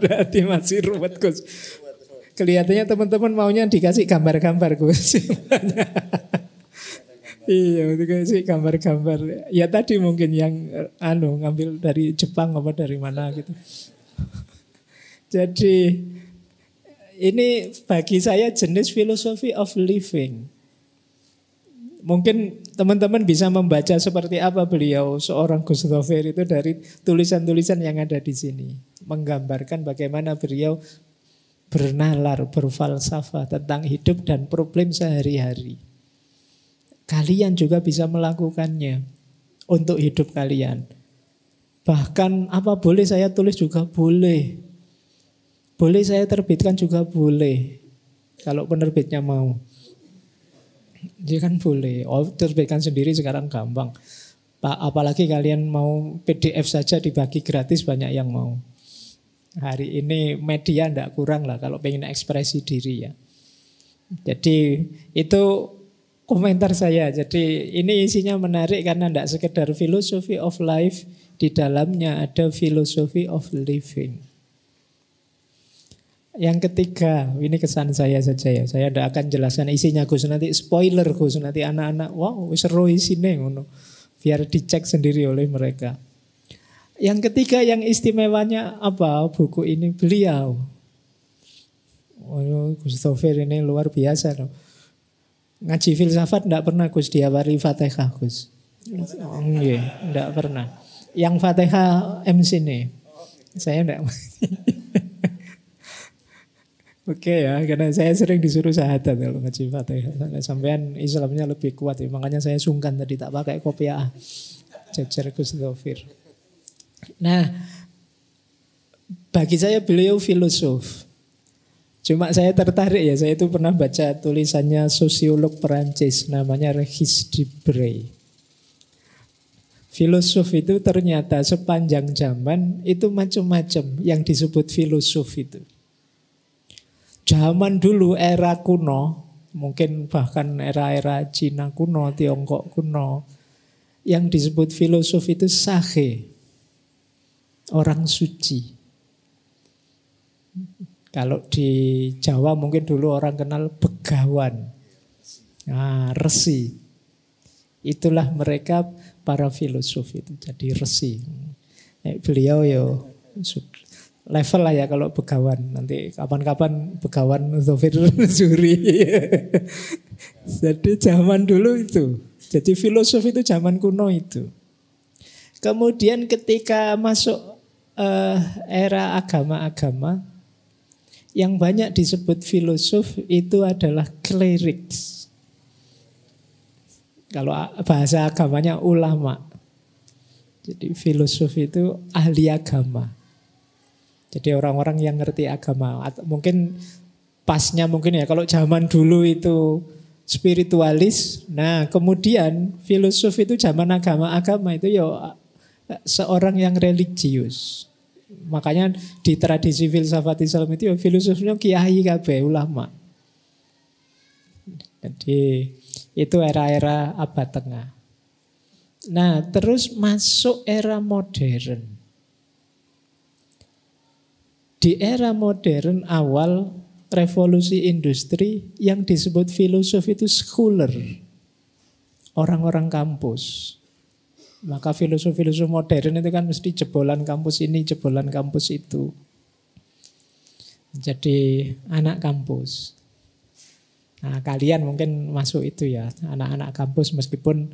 berarti masih ruwet Gus. Kelihatannya teman-teman maunya dikasih gambar-gambar Gus. Iya, dikasih gambar-gambar. Ya tadi mungkin yang ngambil dari Jepang apa dari mana gitu. Jadi ini bagi saya jenis philosophy of living. Mungkin teman-teman bisa membaca seperti apa beliau seorang Gustav Feder itu dari tulisan-tulisan yang ada di sini. Menggambarkan bagaimana beliau bernalar, berfalsafah tentang hidup dan problem sehari-hari. Kalian juga bisa melakukannya untuk hidup kalian. Bahkan apa boleh saya tulis juga boleh. Boleh saya terbitkan juga boleh. Kalau penerbitnya mau. Dia kan boleh. Terbitkan sendiri sekarang gampang. Apalagi kalian mau PDF saja dibagi gratis banyak yang mau. Hari ini media tidak kurang lah kalau pengen ekspresi diri ya. Jadi itu komentar saya. Jadi ini isinya menarik karena tidak sekedar philosophy of life, di dalamnya ada philosophy of living. Yang ketiga, ini kesan saya saja ya. Saya tidak akan jelaskan isinya Gus, nanti spoiler Gus, nanti anak-anak wow seru isinya ngono. Biar dicek sendiri oleh mereka. Yang ketiga yang istimewanya apa buku ini beliau. Gustav Feder ini luar biasa loh. Ngaji filsafat tidak pernah Gus diawali Fatihah Gus. Tidak pernah. Yang Fatihah MC nih. Saya tidak. Oke ya, karena saya sering disuruh syahadat kalau ngaji Fatihah. Sampean Islamnya lebih kuat ya. Makanya saya sungkan tadi tak pakai kopiah. Jajar Gustav Feder. Nah, bagi saya beliau filosof. Cuma saya tertarik ya, saya itu pernah baca tulisannya sosiolog Perancis namanya Regis Debray. Filosof itu ternyata sepanjang zaman itu macam-macam yang disebut filosof itu. Zaman dulu era kuno, mungkin bahkan era-era Cina kuno, Tiongkok kuno, yang disebut filosof itu sage. Orang suci. Kalau di Jawa mungkin dulu orang kenal begawan. Resi. Itulah mereka para filosof itu. Jadi resi. Beliau yo level lah ya kalau begawan. Nanti kapan-kapan begawan Zofir Zuri. Jadi zaman dulu itu. Jadi filosof itu zaman kuno itu. Kemudian ketika masuk era agama-agama yang banyak disebut filosof itu adalah clerics. Kalau bahasa agamanya ulama. Jadi filosof itu ahli agama. Jadi orang-orang yang ngerti agama. Atau mungkin pasnya mungkin ya kalau zaman dulu itu spiritualis. Nah kemudian filosof itu zaman agama-agama itu ya seorang yang religius. Makanya di tradisi filsafat Islam itu ya filosofnya kiai kabeh ulama. Jadi itu era-era abad tengah. Nah, terus masuk era modern. Di era modern awal revolusi industri yang disebut filosof itu scholar. Orang-orang kampus. Maka filosof-filosof modern itu kan mesti jebolan kampus ini, jebolan kampus itu. Jadi anak kampus. Nah kalian mungkin masuk itu ya, anak-anak kampus meskipun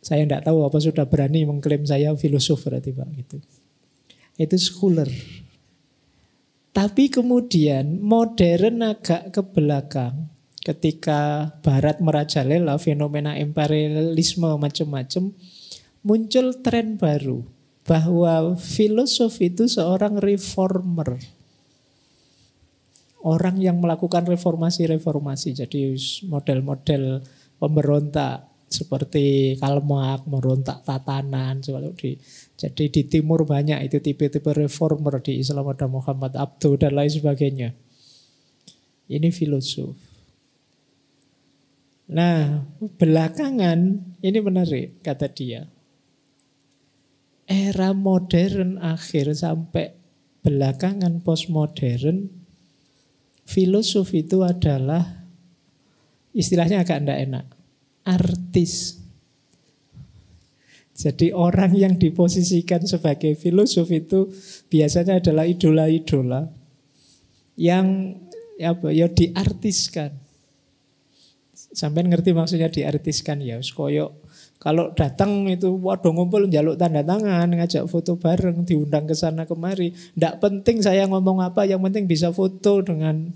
Saya tidak tahu apa sudah berani mengklaim saya filosof berarti Pak gitu. Itu scholar. Tapi kemudian modern agak ke belakang ketika Barat merajalela fenomena imperialisme macam-macam, muncul tren baru bahwa filosof itu seorang reformer. Orang yang melakukan reformasi-reformasi. Jadi model-model pemberontak seperti Karl Marx, merontak tatanan. Jadi di timur banyak itu tipe-tipe reformer, di Islam ada Muhammad Abduh dan lain sebagainya. Ini filosof. Nah, belakangan ini menarik kata dia. Era modern akhir sampai belakangan postmodern, filosof itu adalah istilahnya agak tidak enak, artis. Jadi orang yang diposisikan sebagai filosof itu biasanya adalah idola-idola yang ya diartiskan. Sampai ngerti maksudnya diartiskan ya, koyok kalau datang itu waduh ngumpul njaluk tanda tangan, ngajak foto bareng, diundang ke sana kemari. Ndak penting saya ngomong apa, yang penting bisa foto dengan.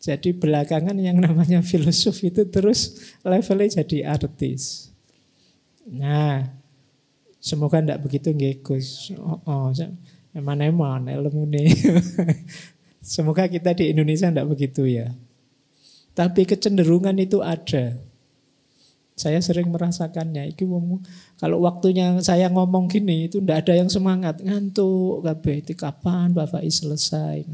Jadi belakangan yang namanya filosof itu terus levelnya jadi artis. Nah, semoga ndak begitu nggih Gus. Eman-eman ilmu nih. Semoga kita di Indonesia ndak begitu ya. Tapi kecenderungan itu ada. Saya sering merasakannya. Kalau waktunya saya ngomong gini itu ndak ada yang semangat, ngantuk kabeh. Itu kapan Bapak Faiz selesai?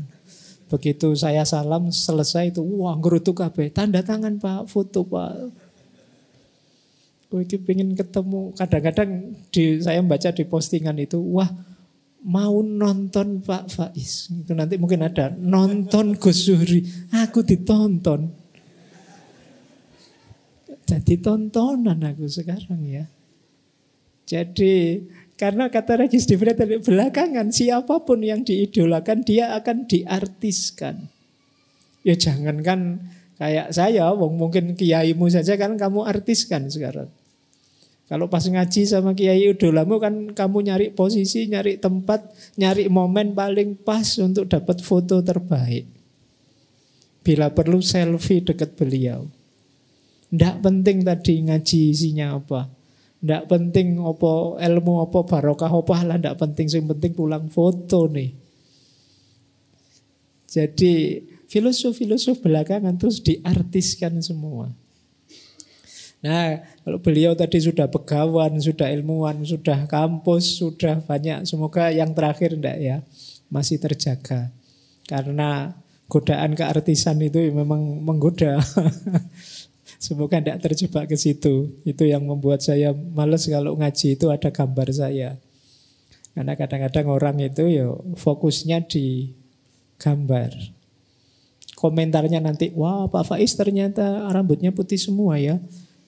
Begitu saya salam selesai itu wah ngrutuk kabeh. Tanda tangan Pak, foto Pak. Gue pengen ketemu. Kadang-kadang saya membaca di postingan itu, wah mau nonton Pak Faiz. Itu nanti mungkin ada nonton Gus Zuhri. Aku ditonton. Jadi tontonan aku sekarang ya. Jadi karena kata Regis Devria tadi belakangan siapapun yang diidolakan dia akan diartiskan. Ya jangankan kayak saya, mungkin kiaimu saja kan kamu artiskan sekarang. Kalau pas ngaji sama kiai idolamu kan kamu nyari posisi, nyari tempat, nyari momen paling pas untuk dapat foto terbaik. Bila perlu selfie dekat beliau. Ndak penting tadi ngaji isinya apa. Ndak penting apa ilmu apa barokah apa lah, ndak penting, yang penting pulang foto nih. Jadi filosof-filosof belakangan terus diartiskan semua. Nah, kalau beliau tadi sudah begawan, sudah ilmuwan, sudah kampus, sudah banyak. Semoga yang terakhir ndak ya masih terjaga. Karena godaan keartisan itu memang menggoda. Semoga tidak terjebak ke situ. Itu yang membuat saya males kalau ngaji itu ada gambar saya. Karena kadang-kadang orang itu ya fokusnya di gambar. Komentarnya nanti, wah Pak Faiz ternyata rambutnya putih semua ya.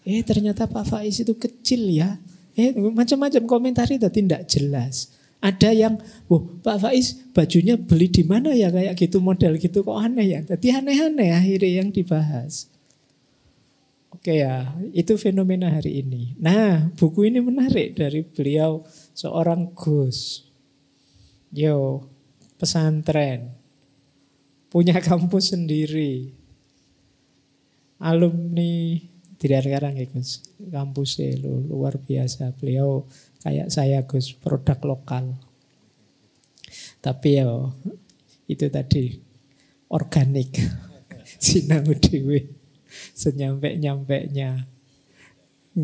Ternyata Pak Faiz itu kecil ya. Macam-macam komentar itu tidak jelas. Ada yang, Pak Faiz bajunya beli di mana ya kayak gitu model gitu kok aneh ya. Jadi aneh-aneh akhirnya yang dibahas. Oke ya, itu fenomena hari ini. Nah, buku ini menarik dari beliau seorang Gus. Pesantren. Punya kampus sendiri. Alumni tidak sekarang ya Gus. Kampusnya luar biasa. Beliau kayak saya Gus, produk lokal. Tapi itu tadi organik. Sinau dewe. Senyampe-nyampenya.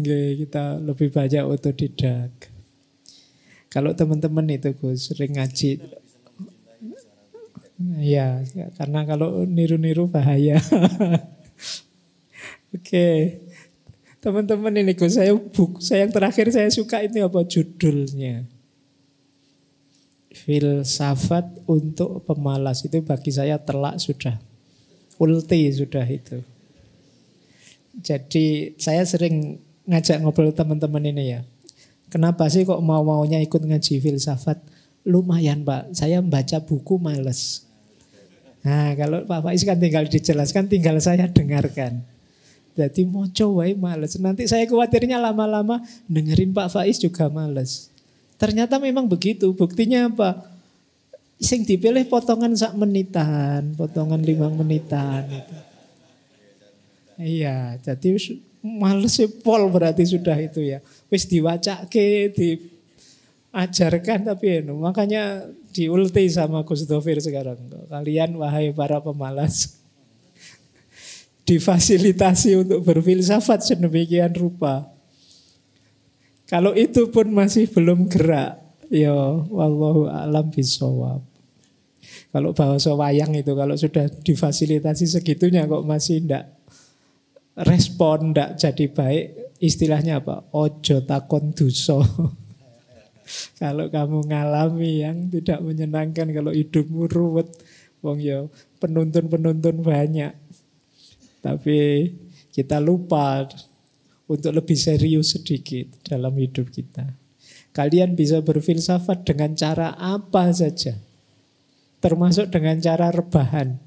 Kita lebih banyak otodidak. Kalau teman-teman itu Gus sering ngaji. Ya, karena kalau niru-niru bahaya. Oke. Teman-teman ini Gus, saya yang terakhir saya suka ini apa judulnya? Filsafat untuk pemalas. Itu bagi saya telak sudah. Ulti sudah itu. Jadi saya sering ngajak ngobrol teman-teman ini ya. Kenapa sih kok mau-maunya ikut ngaji filsafat? Lumayan Pak, saya membaca buku males. Nah kalau Pak Faiz kan tinggal dijelaskan, tinggal saya dengarkan. Jadi moco wae males. Nanti saya khawatirnya lama-lama dengerin Pak Faiz juga males. Ternyata memang begitu. Buktinya apa? Sing dipilih potongan sak menitan, potongan 5 menitan. Iya, jadi males pol berarti sudah itu ya. Wis diwacake, diajarkan tapi makanya diulti sama Gus Dhofir sekarang. Kalian wahai para pemalas, difasilitasi untuk berfilsafat sedemikian rupa. Kalau itu pun masih belum gerak, ya wallahu a'lam bishawab. Kalau bahasa wayang itu kalau sudah difasilitasi segitunya kok masih ndak respon, ndak jadi baik, istilahnya apa? Ojo takon duso. Kalau kamu ngalami yang tidak menyenangkan, kalau hidupmu ruwet, wong ya penuntun-penuntun banyak. Tapi kita lupa untuk lebih serius sedikit dalam hidup kita. Kalian bisa berfilsafat dengan cara apa saja. Termasuk dengan cara rebahan.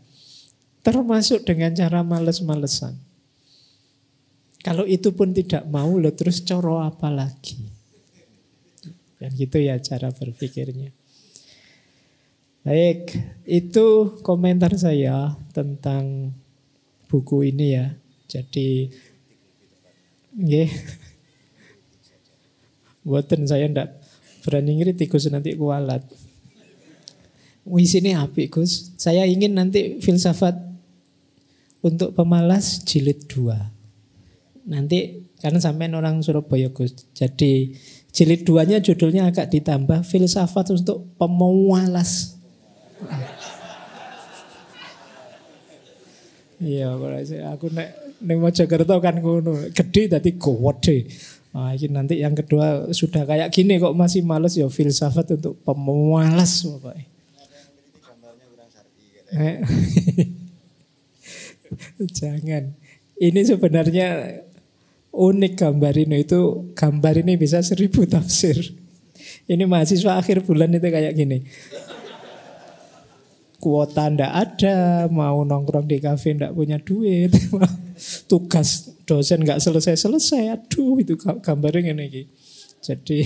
Termasuk dengan cara males-malesan. Kalau itu pun tidak mau, lo terus coro apa lagi? Dan gitu ya cara berpikirnya. Baik, itu komentar saya tentang buku ini ya. Jadi, buatan saya ndak berani ngiritik Gus nanti kualat. Wis ini apik Gus. Saya ingin nanti filsafat untuk pemalas jilid 2. Nanti karena sampean orang Surabaya Gus. Jadi jilid 2-nya judulnya agak ditambah filsafat untuk pemalas. Iya, aku nek Mojokerto kan ngono. Gede dadi gede. Nah, ini nanti yang kedua sudah kayak gini kok masih males ya filsafat untuk pemalas Bapak. Jangan. Ini sebenarnya unik gambar ini. Itu gambar ini bisa 1000 tafsir. Ini mahasiswa akhir bulan itu kayak gini. Kuota ndak ada, mau nongkrong di kafe ndak punya duit, tugas dosen nggak selesai-selesai, aduh itu gambarnya ini. Jadi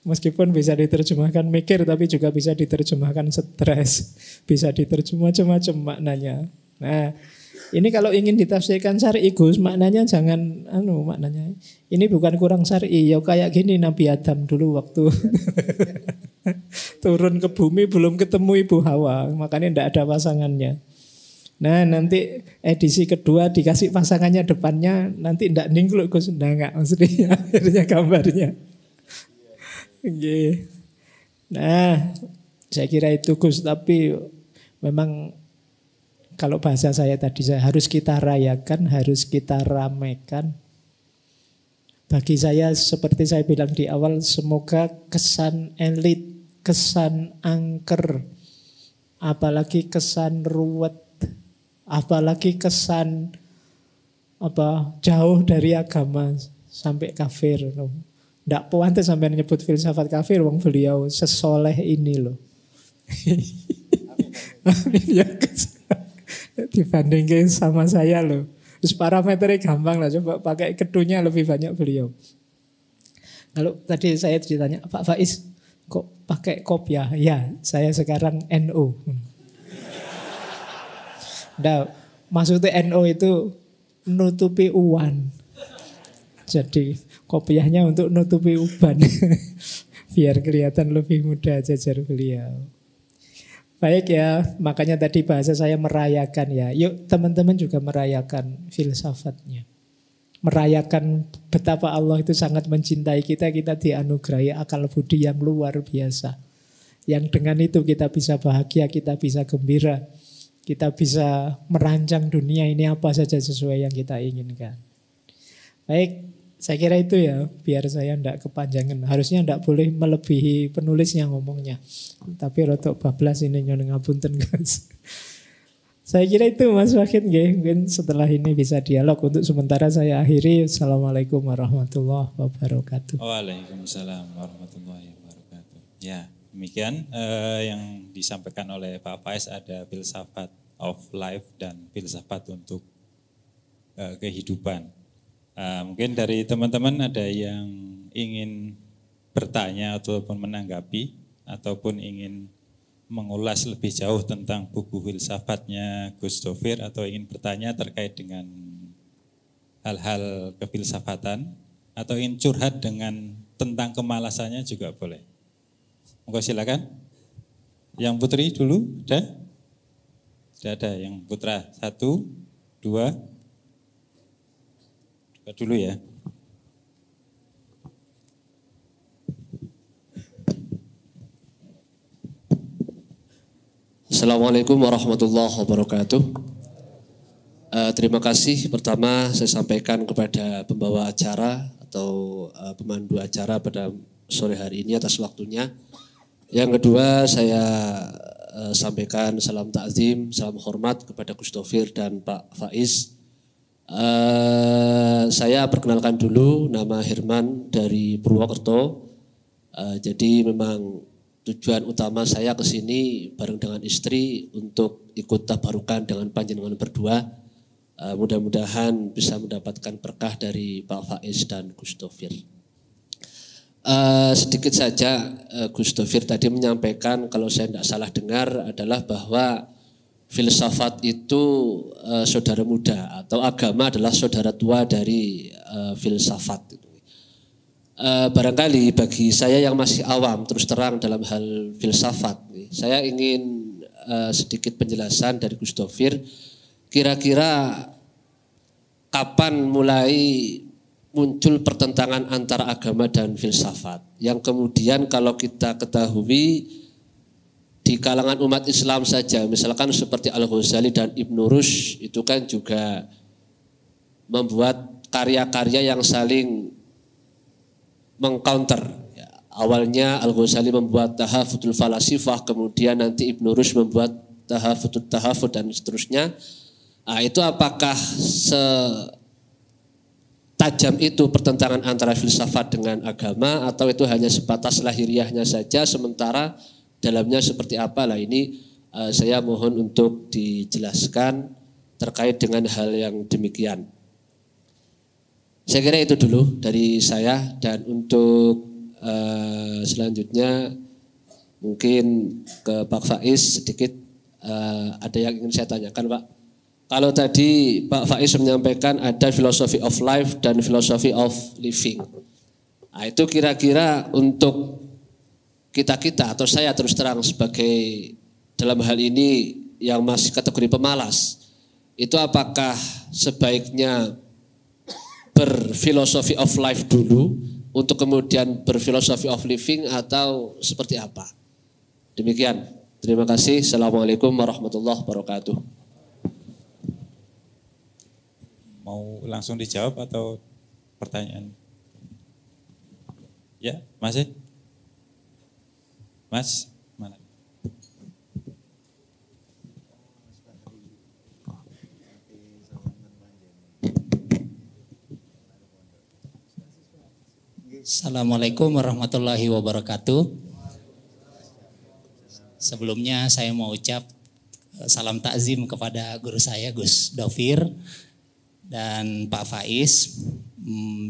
meskipun bisa diterjemahkan mikir, tapi juga bisa diterjemahkan stres, bisa diterjemah macam-macam maknanya. Nah, ini kalau ingin ditafsirkan syar'i Gus, maknanya jangan maknanya. Ini bukan kurang syar'i, ya kayak gini Nabi Adam dulu waktu turun ke bumi belum ketemu Ibu Hawa, makanya tidak ada pasangannya. Nah nanti edisi kedua dikasih pasangannya depannya, nanti tidak ningkluk Gus, enggak maksudnya akhirnya gambarnya. Okay. Nah saya kira itu Gus, tapi memang kalau bahasa saya tadi harus kita rayakan, harus kita ramaikan. Bagi saya seperti saya bilang di awal, semoga kesan elit, kesan angker, apalagi kesan ruwet, apalagi kesan jauh dari agama sampai kafir. Nggak pantas sampai nyebut filsafat kafir, wong beliau sesoleh ini loh. Amin ya dibandingkan sama saya loh. Terus parameternya gampang lah, coba pakai kedunya lebih banyak beliau. Kalau tadi saya ditanya, Pak Faiz kok pakai kopiah? Ya, saya sekarang NU. Nah, maksudnya NU itu nutupi uan. Jadi kopiahnya untuk nutupi uban. Biar kelihatan lebih muda jajar beliau. Baik ya, makanya tadi bahasa saya merayakan ya. Yuk teman-teman juga merayakan filsafatnya. Merayakan betapa Allah itu sangat mencintai kita. Kita dianugerahi akal budi yang luar biasa. Yang dengan itu kita bisa bahagia, kita bisa gembira. Kita bisa merancang dunia ini apa saja sesuai yang kita inginkan. Baik, saya kira itu ya, biar saya tidak kepanjangan. Harusnya tidak boleh melebihi penulisnya ngomongnya. Tapi rotok bablas ini nyon ngapunten guys. Saya kira itu Mas Wahid. Mungkin setelah ini bisa dialog. Untuk sementara saya akhiri. Assalamualaikum warahmatullahi wabarakatuh. Waalaikumsalam warahmatullahi wabarakatuh. Ya, demikian yang disampaikan oleh Pak Faiz, ada filsafat of life dan filsafat untuk kehidupan. Mungkin dari teman-teman ada yang ingin bertanya ataupun menanggapi ataupun ingin mengulas lebih jauh tentang buku filsafatnya Gus Dovir atau ingin bertanya terkait dengan hal-hal kefilsafatan atau ingin curhat tentang kemalasannya juga boleh. Monggo silakan. Yang putri dulu ada? Tidak ada. Yang putra 1, 2 dulu ya. Assalamualaikum warahmatullahi wabarakatuh. Terima kasih pertama saya sampaikan kepada pembawa acara atau pemandu acara pada sore hari ini atas waktunya. Yang kedua saya sampaikan salam takzim, salam hormat kepada Gus Dovir dan Pak Faiz. Saya perkenalkan dulu, nama Herman dari Purwokerto. Jadi memang tujuan utama saya ke sini bareng dengan istri untuk ikut tabarukan dengan panjenengan berdua. Mudah-mudahan bisa mendapatkan berkah dari Pak Faiz dan Gus Dovir. Sedikit saja Gus Dovir tadi menyampaikan, kalau saya tidak salah dengar, adalah bahwa filsafat itu saudara muda atau agama adalah saudara tua dari filsafat. Barangkali bagi saya yang masih awam terus terang dalam hal filsafat, saya ingin sedikit penjelasan dari Gus Dovir. Kira-kira kapan mulai muncul pertentangan antara agama dan filsafat, yang kemudian kalau kita ketahui di kalangan umat Islam saja, misalkan seperti Al-Ghazali dan Ibnu Rushd itu kan juga membuat karya-karya yang saling mengcounter. Awalnya Al-Ghazali membuat Tahafutul Falasifah, kemudian nanti Ibnu Rushd membuat Tahafutul Tahafut dan seterusnya. Itu apakah setajam itu pertentangan antara filsafat dengan agama, atau itu hanya sebatas lahiriahnya saja, sementara dalamnya seperti apa? Lah ini saya mohon untuk dijelaskan terkait dengan hal yang demikian. Saya kira itu dulu dari saya, dan untuk selanjutnya mungkin ke Pak Faiz sedikit ada yang ingin saya tanyakan, Pak. Kalau tadi Pak Faiz menyampaikan ada philosophy of life dan philosophy of living. Nah, itu kira-kira untuk kita-kita atau saya terus terang sebagai dalam hal ini yang masih kategori pemalas, itu apakah sebaiknya berfilosofi of life dulu untuk kemudian berfilosofi of living atau seperti apa? Demikian. Terima kasih. Assalamualaikum warahmatullahi wabarakatuh. Mau langsung dijawab atau pertanyaan? Ya, Mas. Mas, mana? Assalamualaikum warahmatullahi wabarakatuh. Sebelumnya saya mau ucap salam takzim kepada guru saya Gus Dovir dan Pak Faiz.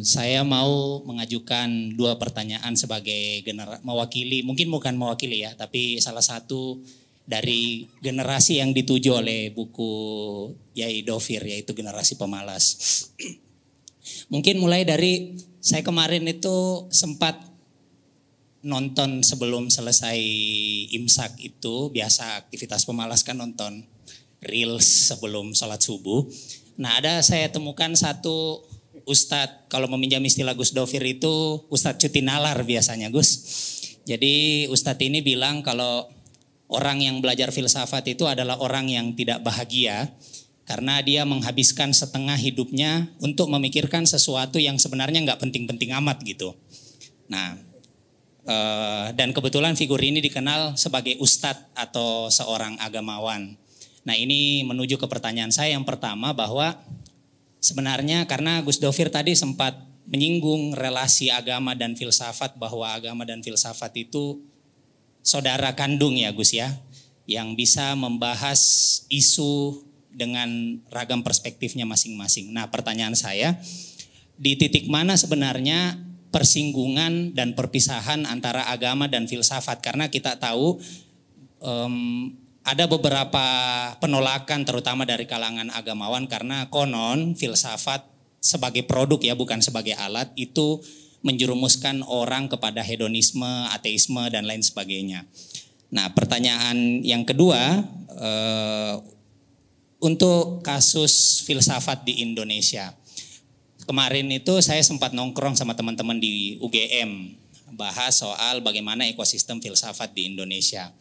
Saya mau mengajukan 2 pertanyaan sebagai mewakili, mungkin bukan mewakili ya, tapi salah satu dari generasi yang dituju oleh buku Yai Dovir, yaitu generasi pemalas. Mungkin mulai dari saya kemarin itu sempat nonton sebelum selesai imsak itu, biasa aktivitas pemalas kan nonton reels sebelum sholat subuh. Nah, saya temukan satu Ustadz, kalau meminjam istilah Gus Dovir itu Ustadz cuti nalar biasanya, Gus. Jadi Ustadz ini bilang kalau orang yang belajar filsafat itu adalah orang yang tidak bahagia karena dia menghabiskan setengah hidupnya untuk memikirkan sesuatu yang sebenarnya nggak penting-penting amat gitu. Nah, dan kebetulan figur ini dikenal sebagai Ustadz atau seorang agamawan. Nah, ini menuju ke pertanyaan saya yang pertama, bahwa sebenarnya karena Gus Dovir tadi sempat menyinggung relasi agama dan filsafat, bahwa agama dan filsafat itu saudara kandung ya Gus ya, yang bisa membahas isu dengan ragam perspektifnya masing-masing. Nah, pertanyaan saya, di titik mana sebenarnya persinggungan dan perpisahan antara agama dan filsafat? Karena kita tahu ada beberapa penolakan terutama dari kalangan agamawan karena konon filsafat sebagai produk ya, bukan sebagai alat, itu menjerumuskan orang kepada hedonisme, ateisme dan lain sebagainya. Nah, pertanyaan yang kedua, untuk kasus filsafat di Indonesia. Kemarin itu saya sempat nongkrong sama teman-teman di UGM, bahas soal bagaimana ekosistem filsafat di Indonesia.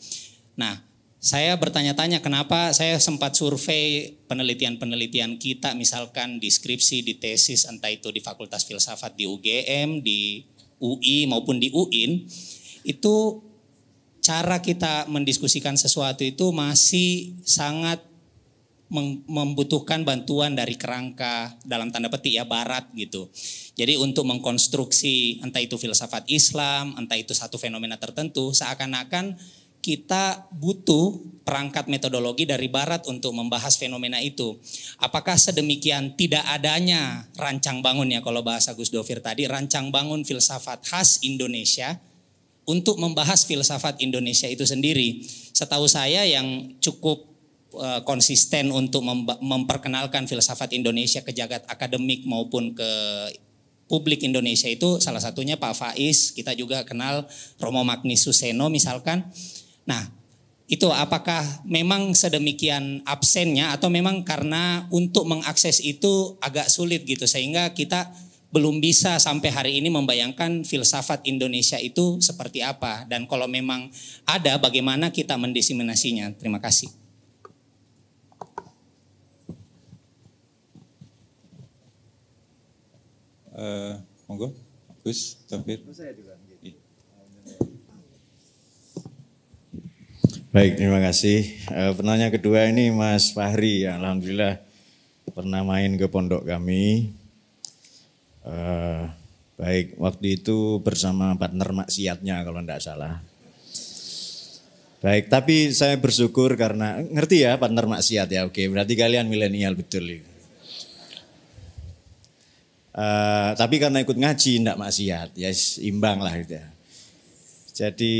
Nah, saya bertanya-tanya kenapa saya sempat survei penelitian-penelitian kita, misalkan di skripsi, di tesis, entah itu di Fakultas Filsafat di UGM, di UI maupun di UIN, itu cara kita mendiskusikan sesuatu itu masih sangat membutuhkan bantuan dari kerangka dalam tanda petik ya barat gitu. Jadi untuk mengkonstruksi entah itu filsafat Islam, entah itu satu fenomena tertentu, seakan-akan kita butuh perangkat metodologi dari barat untuk membahas fenomena itu. Apakah sedemikian tidak adanya rancang bangun ya, kalau bahasa Gus Dovir tadi, rancang bangun filsafat khas Indonesia untuk membahas filsafat Indonesia itu sendiri? Setahu saya yang cukup konsisten untuk memperkenalkan filsafat Indonesia ke jagat akademik maupun ke publik Indonesia itu salah satunya Pak Faiz, kita juga kenal Romo Magnis Suseno misalkan. Nah, itu apakah memang sedemikian absennya atau memang karena untuk mengakses itu agak sulit gitu sehingga kita belum bisa sampai hari ini membayangkan filsafat Indonesia itu seperti apa, dan kalau memang ada bagaimana kita mendiseminasinya? Terima kasih. Monggo, Gus Dovir. Baik, terima kasih. Penanya kedua ini Mas Fahri, ya, alhamdulillah pernah main ke pondok kami. Baik, waktu itu bersama partner maksiatnya kalau tidak salah. Baik, tapi saya bersyukur karena ngerti ya partner maksiat ya, oke, berarti kalian milenial betul ya. Tapi karena ikut ngaji enggak maksiat, ya imbang lah gitu ya. Jadi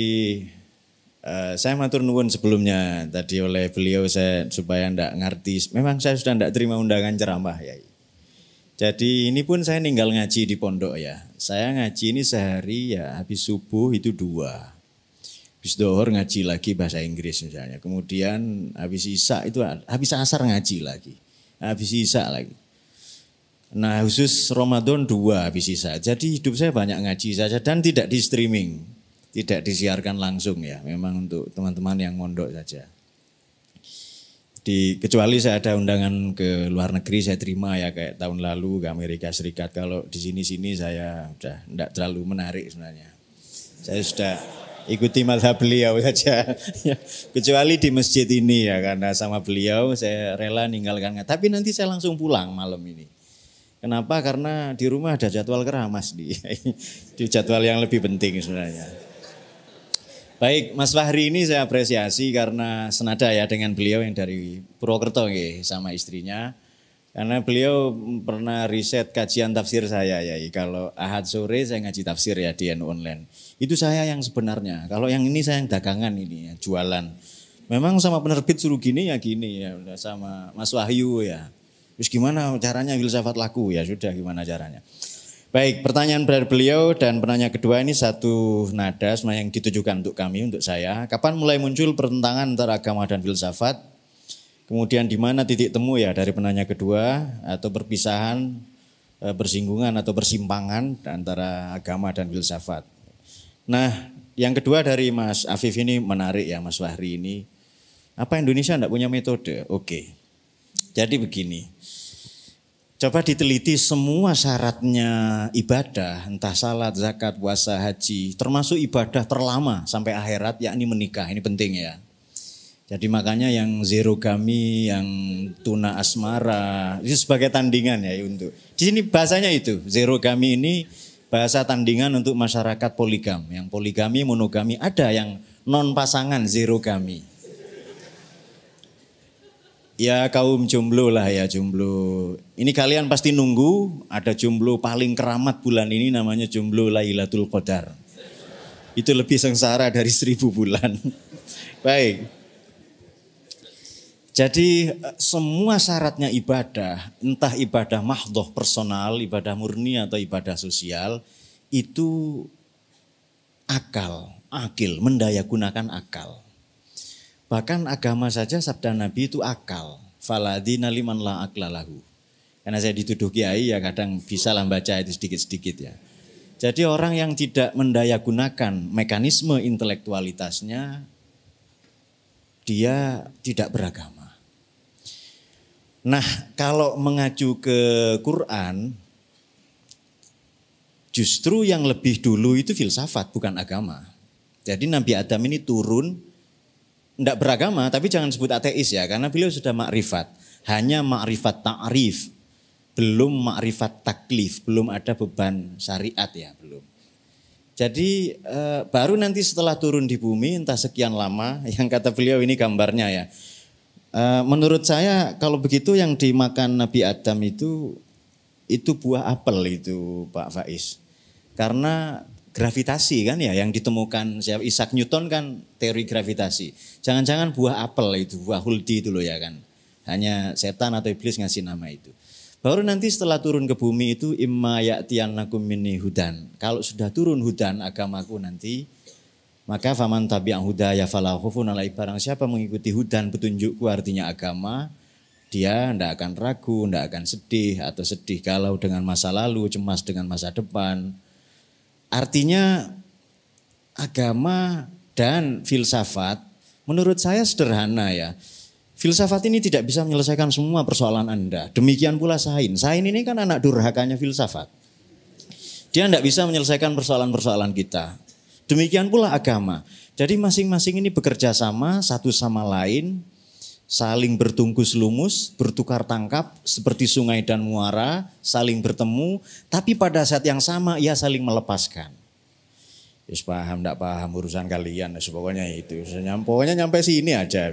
saya matur nuwun sebelumnya tadi oleh beliau saya supaya enggak ngerti. Memang saya sudah enggak terima undangan ceramah ya. Jadi ini pun saya ninggal ngaji di pondok ya. Saya ngaji ini sehari ya habis subuh itu 2. Habis dohor ngaji lagi bahasa Inggris misalnya. Kemudian habis isya itu habis asar ngaji lagi. Habis isya lagi. Nah khusus Ramadan 2 habis isya. Jadi hidup saya banyak ngaji saja dan tidak di streaming. Tidak disiarkan langsung ya. Memang untuk teman-teman yang mondok saja. Kecuali saya ada undangan ke luar negeri saya terima ya kayak tahun lalu ke Amerika Serikat. Kalau di sini-sini saya sudah tidak terlalu menarik sebenarnya. Saya sudah ikuti mazhab beliau saja. Kecuali di masjid ini ya karena sama beliau saya rela ninggalkan. Tapi nanti saya langsung pulang malam ini. Kenapa? Karena di rumah ada jadwal keramas di jadwal yang lebih penting sebenarnya. Baik, Mas Fahri ini saya apresiasi karena senada ya dengan beliau yang dari Purwokerto sama istrinya. Karena beliau pernah riset kajian tafsir saya ya. Kalau Ahad sore saya ngaji tafsir ya di NU Online. Itu saya yang sebenarnya. Kalau yang ini saya yang dagangan ini ya, jualan. Memang sama penerbit suruh gini ya gini ya. Sama Mas Wahyu ya. Terus gimana caranya filsafat laku? Ya sudah gimana caranya. Baik, pertanyaan dari beliau dan penanya kedua ini satu nada sebenarnya yang ditujukan untuk kami, untuk saya. Kapan mulai muncul pertentangan antara agama dan filsafat? Kemudian di mana titik temu ya dari penanya kedua atau perpisahan, bersinggungan atau persimpangan antara agama dan filsafat. Nah, yang kedua dari Mas Afif ini menarik ya Mas Fahri ini. Apa Indonesia tidak punya metode? Oke. Jadi begini, coba diteliti semua syaratnya ibadah, entah salat, zakat, puasa, haji, termasuk ibadah terlama sampai akhirat, yakni menikah, ini penting ya. Jadi makanya yang zerogami, yang tuna asmara, itu sebagai tandingan ya untuk. Di sini bahasanya itu, zerogami ini bahasa tandingan untuk masyarakat poligam. Yang poligami, monogami, ada yang non pasangan zerogami. Ya kaum jomblo lah ya, jomblo. Ini kalian pasti nunggu ada jomblo paling keramat bulan ini namanya jomblo Lailatul Qadar. Itu lebih sengsara dari 1000 bulan. Baik. Jadi semua syaratnya ibadah, entah ibadah mahdhoh personal, ibadah murni atau ibadah sosial, itu akil, mendayagunakan akal. Bahkan agama saja sabda Nabi itu akal. Faladina liman la aklalahu. Karena saya dituduh kiai ya kadang bisa lah baca itu sedikit-sedikit ya. Jadi orang yang tidak mendayagunakan mekanisme intelektualitasnya, dia tidak beragama. Nah, kalau mengacu ke Quran, justru yang lebih dulu itu filsafat bukan agama. Jadi Nabi Adam ini turun tidak beragama, tapi jangan sebut ateis ya, karena beliau sudah makrifat. Hanya makrifat ta'rif, belum makrifat taklif, belum ada beban syariat ya, belum. Jadi baru nanti setelah turun di bumi, entah sekian lama, yang kata beliau ini gambarnya ya. Menurut saya kalau begitu yang dimakan Nabi Adam itu buah apel itu Pak Faiz. Karena gravitasi kan ya yang ditemukan Isaac Newton kan teori gravitasi. Jangan-jangan buah apel itu, buah huldi itu loh ya kan. Hanya setan atau iblis ngasih nama itu. Baru nanti setelah turun ke bumi itu imma ya'tiyannakum minni hudan. Kalau sudah turun hudan agamaku nanti, maka faman tabi'a hudaya fala khaufun 'alaihim. Barang siapa mengikuti hudan petunjukku artinya agama, dia tidak akan ragu, tidak akan sedih atau sedih galau dengan masa lalu, cemas dengan masa depan. Artinya agama dan filsafat menurut saya sederhana ya. Filsafat ini tidak bisa menyelesaikan semua persoalan Anda. Demikian pula sain. Sain ini kan anak durhakanya filsafat. Dia tidak bisa menyelesaikan persoalan-persoalan kita. Demikian pula agama. Jadi masing-masing ini bekerja sama satu sama lain. Saling bertungkus lumus, bertukar tangkap seperti sungai dan muara, saling bertemu, tapi pada saat yang sama ia saling melepaskan. Yes, paham, tidak paham urusan kalian, pokoknya itu. Pokoknya nyampe sini aja.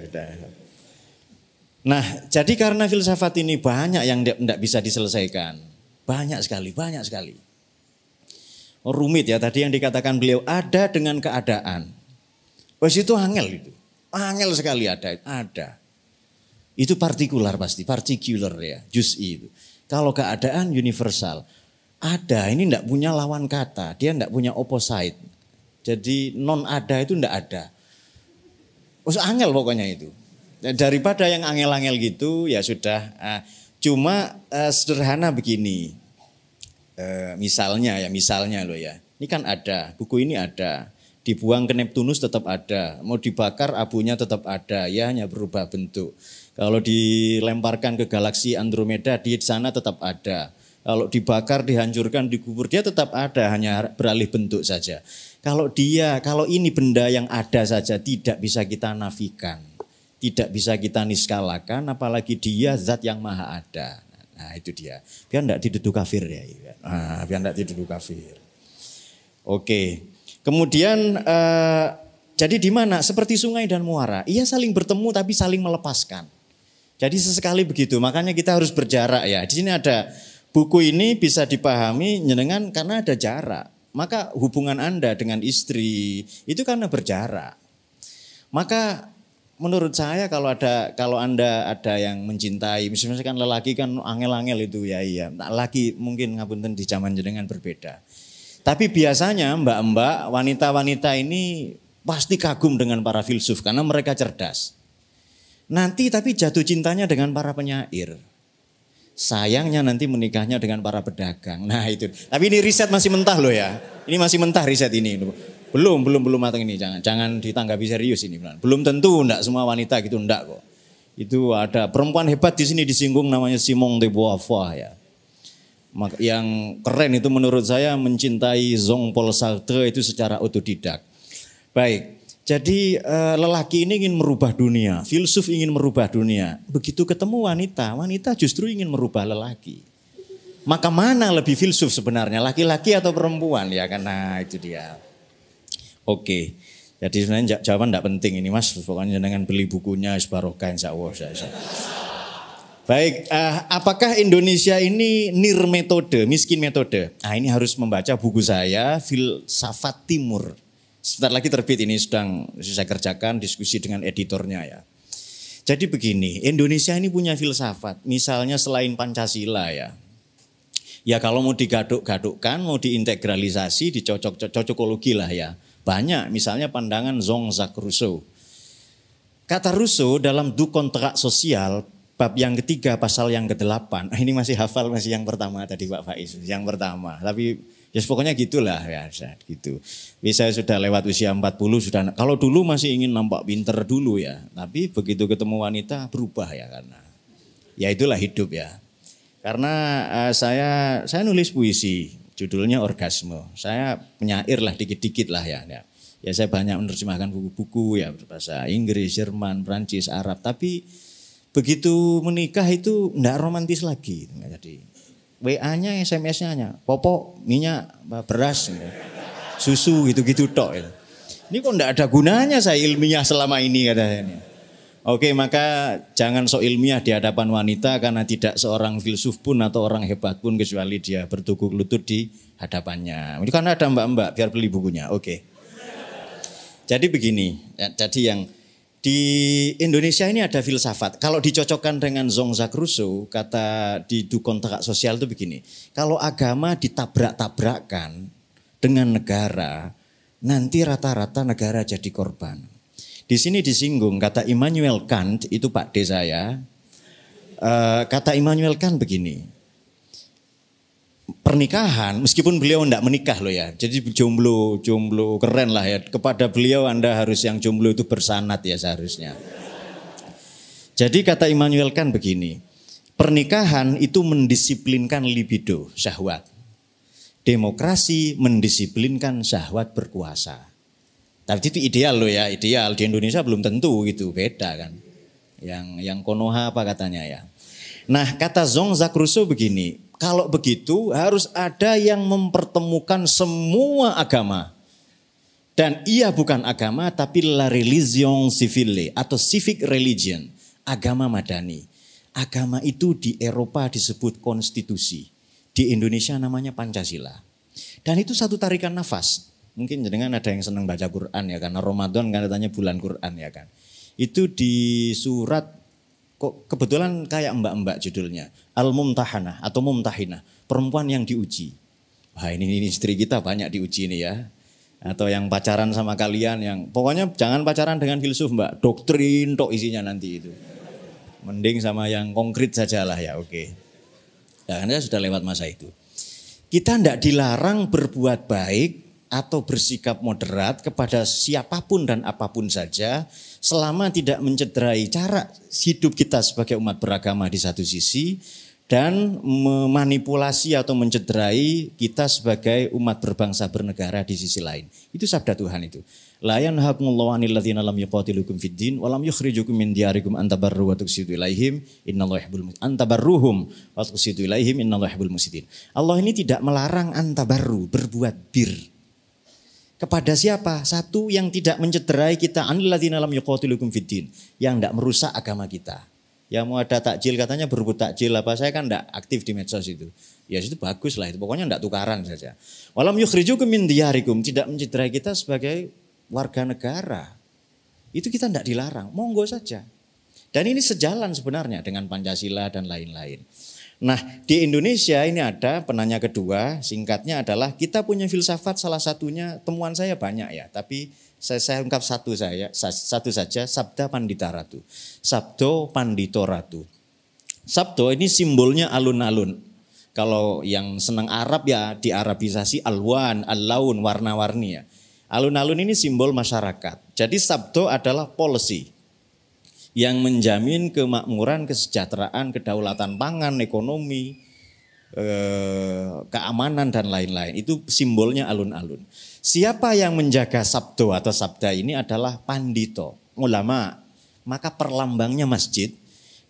Nah, jadi karena filsafat ini banyak yang tidak bisa diselesaikan. Banyak sekali. Oh, rumit ya, tadi yang dikatakan beliau ada dengan keadaan. Wes itu angel itu. Angel sekali ada. Itu partikular pasti, partikular ya, juz'i itu. Kalau keadaan universal, ada, ini tidak punya lawan kata, dia tidak punya opposite. Jadi non ada itu tidak ada. Angel pokoknya itu. Daripada yang angel-angel gitu ya sudah. Cuma sederhana begini, misalnya loh ya, ini kan ada, buku ini ada. Dibuang ke Neptunus tetap ada, mau dibakar abunya tetap ada, ya hanya berubah bentuk. Kalau dilemparkan ke galaksi Andromeda di sana tetap ada. Kalau dibakar, dihancurkan, dikubur dia tetap ada, hanya beralih bentuk saja. Kalau ini benda yang ada saja tidak bisa kita nafikan, tidak bisa kita niskalakan, apalagi dia zat yang maha ada. Nah itu dia, biar tidak dituduh kafir ya. Biar tidak dituduh kafir. Oke. Kemudian jadi di mana? Seperti sungai dan muara, ia saling bertemu tapi saling melepaskan. Jadi sesekali begitu, makanya kita harus berjarak ya. Di sini ada buku ini bisa dipahami jenengan karena ada jarak. Maka hubungan Anda dengan istri itu karena berjarak. Maka menurut saya kalau Anda ada yang mencintai, misalnya kan lelaki kan angel-angel itu ya iya. Laki mungkin ngapunten di zaman jenengan berbeda. Tapi biasanya mbak-mbak, wanita-wanita ini pasti kagum dengan para filsuf karena mereka cerdas. Nanti tapi jatuh cintanya dengan para penyair. Sayangnya nanti menikahnya dengan para pedagang. Nah itu. Tapi ini riset masih mentah loh ya. Ini masih mentah riset ini. Belum matang ini. Jangan ditanggapi serius ini. Belum tentu enggak semua wanita gitu enggak kok. Itu ada perempuan hebat di sini disinggung namanya Simone de Beauvoir ya. Yang keren itu menurut saya mencintai Jean-Paul Sartre itu secara otodidak. Baik. Jadi lelaki ini ingin merubah dunia, filsuf ingin merubah dunia. Begitu ketemu wanita, wanita justru ingin merubah lelaki. Maka mana lebih filsuf sebenarnya, laki-laki atau perempuan ya? Karena itu dia. Oke, jadi sebenarnya jawaban tidak penting ini mas. Pokoknya dengan beli bukunya barokah insya Allah. Baik, apakah Indonesia ini nir metode, miskin metode? Nah, ini harus membaca buku saya, Filsafat Timur. Sebentar lagi terbit, ini sedang saya kerjakan diskusi dengan editornya ya. Jadi begini, Indonesia ini punya filsafat, misalnya selain Pancasila ya. Ya kalau mau digaduk-gadukkan, mau diintegralisasi, dicocokologi lah ya. Banyak, misalnya pandangan Jean-Jacques Rousseau. Kata Rousseau dalam Du Contrat Social, bab yang ketiga pasal yang ke-8. Ini masih hafal, masih yang pertama tadi Pak Faiz, yang pertama. Tapi ya pokoknya gitulah ya, gitu. Saya sudah lewat usia 40 sudah. Kalau dulu masih ingin nampak pinter dulu ya, tapi begitu ketemu wanita berubah ya, karena ya itulah hidup ya. Karena saya nulis puisi, judulnya Orgasme. Saya penyair lah dikit-dikit lah ya. Ya saya banyak menerjemahkan buku-buku ya berbahasa Inggris, Jerman, Prancis, Arab, tapi begitu menikah itu enggak romantis lagi. Jadi WA-nya, SMS-nya, popok, minyak, beras, susu gitu-gitu tok. Ini kok enggak ada gunanya saya ilmiah selama ini katanya. Oke, maka jangan sok ilmiah di hadapan wanita karena tidak seorang filsuf pun atau orang hebat pun kecuali dia bertukuk lutut di hadapannya. Ini kan ada mbak-mbak biar beli bukunya. Oke. Jadi begini, jadi yang di Indonesia ini ada filsafat. Kalau dicocokkan dengan Jean-Jacques Rousseau, kata di Du Contrat Social itu begini. Kalau agama ditabrak-tabrakkan dengan negara, nanti rata-rata negara jadi korban. Di sini disinggung, kata Immanuel Kant, itu Pak D saya. Kata Immanuel Kant begini. Pernikahan, meskipun beliau tidak menikah loh ya, jadi jomblo keren lah ya. Kepada beliau Anda harus yang jomblo itu bersanat ya seharusnya. Jadi kata Immanuel Kant begini, pernikahan itu mendisiplinkan libido, syahwat. Demokrasi mendisiplinkan syahwat berkuasa. Tapi itu ideal loh ya, ideal. Di Indonesia belum tentu gitu, beda kan. Yang Konoha apa katanya ya. Nah kata Jean-Jacques Rousseau begini, kalau begitu harus ada yang mempertemukan semua agama. Dan ia bukan agama tapi la religion civile atau civic religion. Agama madani. Agama itu di Eropa disebut konstitusi. Di Indonesia namanya Pancasila. Dan itu satu tarikan nafas. Mungkin dengan ada yang senang baca Quran ya. Karena Ramadan kan katanya bulan Quran ya kan. Itu di surat, kok kebetulan kayak mbak-mbak judulnya. Al-Mumtahanah atau Mumtahinah. Perempuan yang diuji. Wah ini istri kita banyak diuji nih ya. Atau yang pacaran sama kalian yang. Pokoknya jangan pacaran dengan filsuf mbak. Doktrin tok isinya nanti itu. Mending sama yang konkret sajalah ya, oke. Dan Anda sudah lewat masa itu. Kita tidak dilarang berbuat baik atau bersikap moderat kepada siapapun dan apapun saja selama tidak mencederai cara hidup kita sebagai umat beragama di satu sisi dan memanipulasi atau mencederai kita sebagai umat berbangsa bernegara di sisi lain. Itu sabda Tuhan itu. La yanhakumullahu 'anil ladzina lam yuqatilukum fid din wa lam yukhrijukum min diyarikum an tabarru wa tuqsitu ilaihim innallaha yuhibbul muqsitin. Antabarruhum wa tuqsitu ilaihim innallaha yuhibbul muqsitin. Allah ini tidak melarang antabarru, berbuat bir. Kepada siapa? Satu yang tidak mencederai kita, anil ladzina lam yuqatilukum fid din, yang tidak merusak agama kita. Ya mau ada takjil katanya berebut takjil apa, saya kan tidak aktif di medsos itu. Ya itu bagus lah itu, pokoknya tidak tukaran saja. Walam yukhrijukum min diyarikum, tidak mencederai kita sebagai warga negara. Itu kita tidak dilarang, monggo saja. Dan ini sejalan sebenarnya dengan Pancasila dan lain-lain. Nah di Indonesia ini ada penanya kedua, singkatnya adalah kita punya filsafat, salah satunya temuan saya banyak ya, tapi saya ungkap satu saja, Sabda Pandita Ratu. Sabdo Pandito Ratu. Sabdo ini simbolnya alun-alun. Kalau yang senang Arab ya diarabisasi alwan, al-laun, warna-warni ya. Alun-alun ini simbol masyarakat. Jadi sabdo adalah policy yang menjamin kemakmuran, kesejahteraan, kedaulatan pangan, ekonomi, keamanan dan lain-lain. Itu simbolnya alun-alun. Siapa yang menjaga sabdo atau sabda ini adalah pandito, ulama. Maka perlambangnya masjid.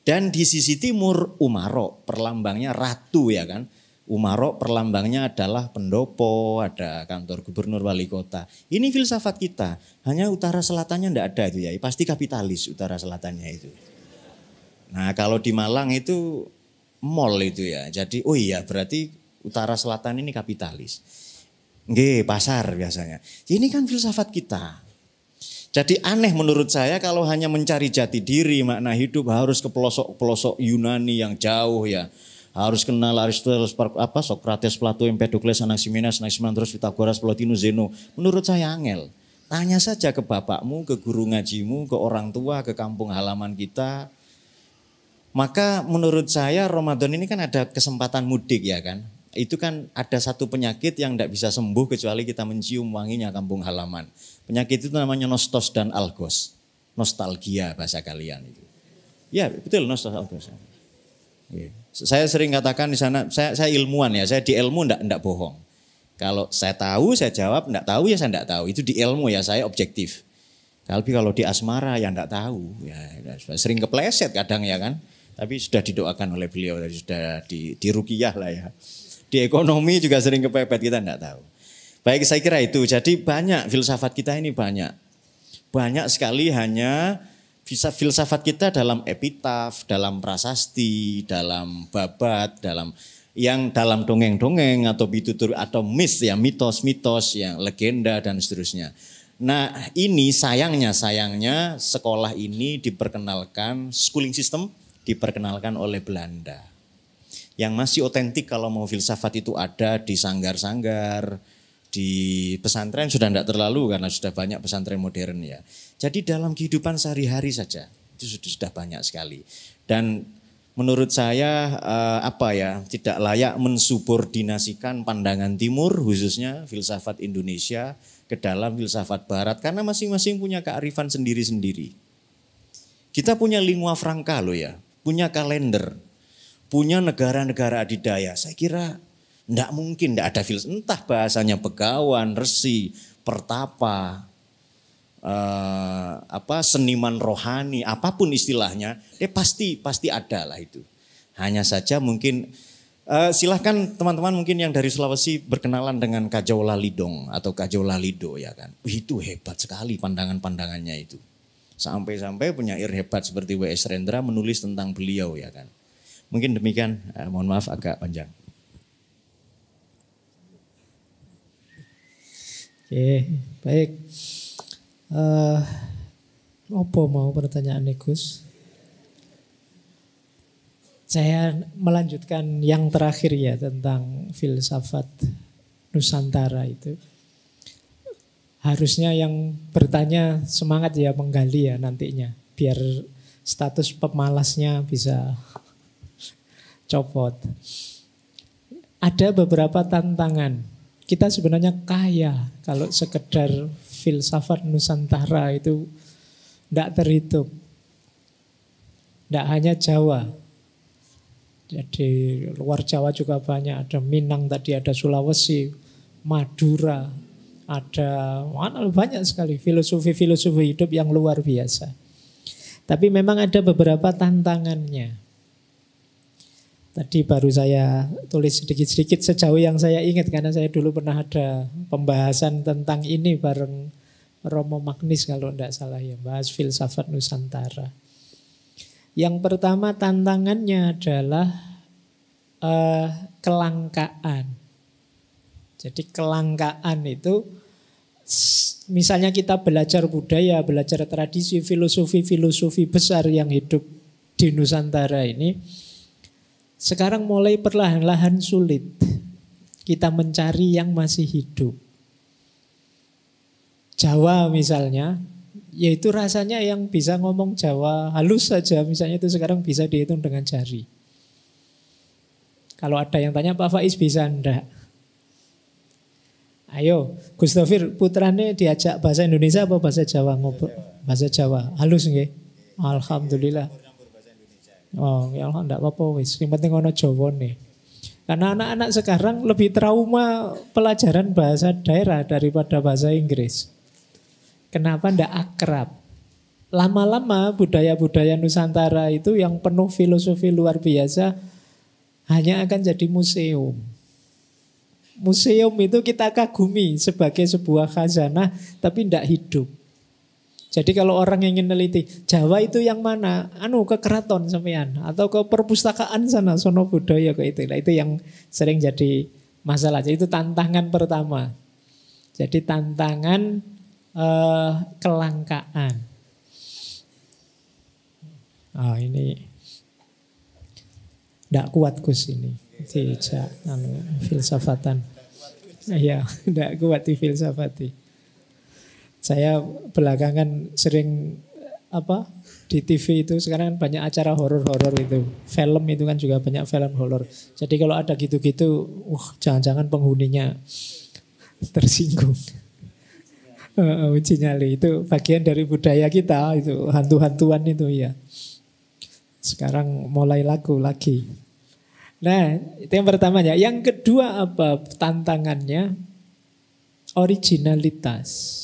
Dan di sisi timur umaro, perlambangnya ratu ya kan. Umaro perlambangnya adalah pendopo, ada kantor gubernur wali kota. Ini filsafat kita. Hanya utara selatannya enggak ada itu ya. Pasti kapitalis utara selatannya itu. Nah kalau di Malang itu mall itu ya. Jadi oh iya berarti utara selatan ini kapitalis. Nggih, pasar biasanya. Ini kan filsafat kita. Jadi aneh menurut saya kalau hanya mencari jati diri, makna hidup harus ke pelosok-pelosok Yunani yang jauh ya. Harus kenal Aristoteles, Socrates, Plato, Empedokles, Anaximenes, terus Pythagoras, Plotinus, Zeno. Menurut saya angel. Tanya saja ke bapakmu, ke guru ngajimu, ke orang tua, ke kampung halaman kita. Maka menurut saya Ramadan ini kan ada kesempatan mudik ya kan. Itu kan ada satu penyakit yang tidak bisa sembuh kecuali kita mencium wanginya kampung halaman. Penyakit itu namanya nostos dan algos. Nostalgia bahasa kalian itu. Ya betul nostos algos. Saya sering katakan di sana, saya ilmuwan ya, saya di ilmu enggak bohong. Kalau saya tahu saya jawab, enggak tahu ya saya enggak tahu. Itu di ilmu ya saya objektif. Tapi kalau di asmara ya enggak tahu. Ya sering kepleset kadang ya kan. Tapi sudah didoakan oleh beliau, sudah dirukiyah lah ya. Di ekonomi juga sering kepepet, kita enggak tahu. Baik, saya kira itu. Jadi banyak filsafat kita ini banyak. Banyak sekali hanya bisa filsafat kita dalam epitaf, dalam prasasti, dalam babat, dalam dongeng-dongeng atau bitutur atau mitos-mitos yang legenda dan seterusnya. Nah, ini sayangnya sekolah ini diperkenalkan schooling system diperkenalkan oleh Belanda. Yang masih otentik kalau mau filsafat itu ada di sanggar-sanggar, di pesantren sudah tidak terlalu karena sudah banyak pesantren modern ya. Jadi dalam kehidupan sehari-hari saja itu sudah banyak sekali. Dan menurut saya tidak layak mensubordinasikan pandangan timur khususnya filsafat Indonesia ke dalam filsafat barat karena masing-masing punya kearifan sendiri-sendiri. Kita punya lingua franca loh ya, punya kalender, punya negara-negara adidaya. Saya kira tidak mungkin tidak ada filsafat, entah bahasanya begawan, resi, pertapa, seniman rohani, apapun istilahnya, pasti ada lah itu. Hanya saja mungkin silahkan teman-teman mungkin yang dari Sulawesi berkenalan dengan Kajau Lalidong atau Kajau Lalido ya kan. Itu hebat sekali pandangan-pandangannya itu. Sampai-sampai penyair hebat seperti W.S. Rendra menulis tentang beliau ya kan. Mungkin demikian, mohon maaf agak panjang. Oke, baik. Apa mau pertanyaan Gus? Saya melanjutkan yang terakhir ya tentang filsafat Nusantara itu. Harusnya yang bertanya semangat ya menggali ya nantinya. Biar status pemalasnya bisa copot. Ada beberapa tantangan. Kita sebenarnya kaya kalau sekedar filsafat Nusantara itu tidak terhitung. Tidak hanya Jawa. Jadi luar Jawa juga banyak. Ada Minang tadi, ada Sulawesi, Madura. Ada banyak sekali filosofi-filosofi hidup yang luar biasa. Tapi memang ada beberapa tantangannya. Tadi baru saya tulis sedikit-sedikit sejauh yang saya ingat karena saya dulu pernah ada pembahasan tentang ini bareng Romo Magnis kalau tidak salah ya, bahas filsafat Nusantara. Yang pertama tantangannya adalah kelangkaan. Jadi kelangkaan itu misalnya kita belajar budaya, belajar tradisi, filosofi besar yang hidup di Nusantara ini, sekarang mulai perlahan-lahan sulit kita mencari yang masih hidup. Jawa misalnya, yaitu rasanya yang bisa ngomong Jawa halus saja, misalnya itu sekarang bisa dihitung dengan jari. Kalau ada yang tanya Pak Faiz bisa enggak? Ayo, Gus Dovir putrane diajak bahasa Indonesia apa bahasa Jawa ngobrol? Bahasa Jawa, halus nggih? Alhamdulillah. Oh, ya Allah enggak apa-apa wis. Yang penting ono Jawane. Karena anak-anak sekarang lebih trauma pelajaran bahasa daerah daripada bahasa Inggris. Kenapa enggak akrab? Lama-lama budaya-budaya Nusantara itu yang penuh filosofi luar biasa hanya akan jadi museum. Museum itu kita kagumi sebagai sebuah khazanah tapi tidak hidup. Jadi kalau orang yang ingin neliti, Jawa itu yang mana? Ke keraton sampean atau ke perpustakaan sana, sono budaya ke itu. Nah, itu yang sering jadi masalah. Jadi itu tantangan pertama. Jadi tantangan kelangkaan. Ini tidak kuat Gus ini. Tidak filsafatan. Iya, tidak kuat di filsafati. Saya belakangan sering di TV itu sekarang banyak acara horor-horor itu. Film itu kan juga banyak film horor. Jadi kalau ada gitu-gitu, jangan-jangan penghuninya tersinggung. Uji nyali itu bagian dari budaya kita itu, hantu-hantuan itu ya. Sekarang mulai laku lagi. Nah, itu yang pertamanya. Yang kedua apa tantangannya? Originalitas.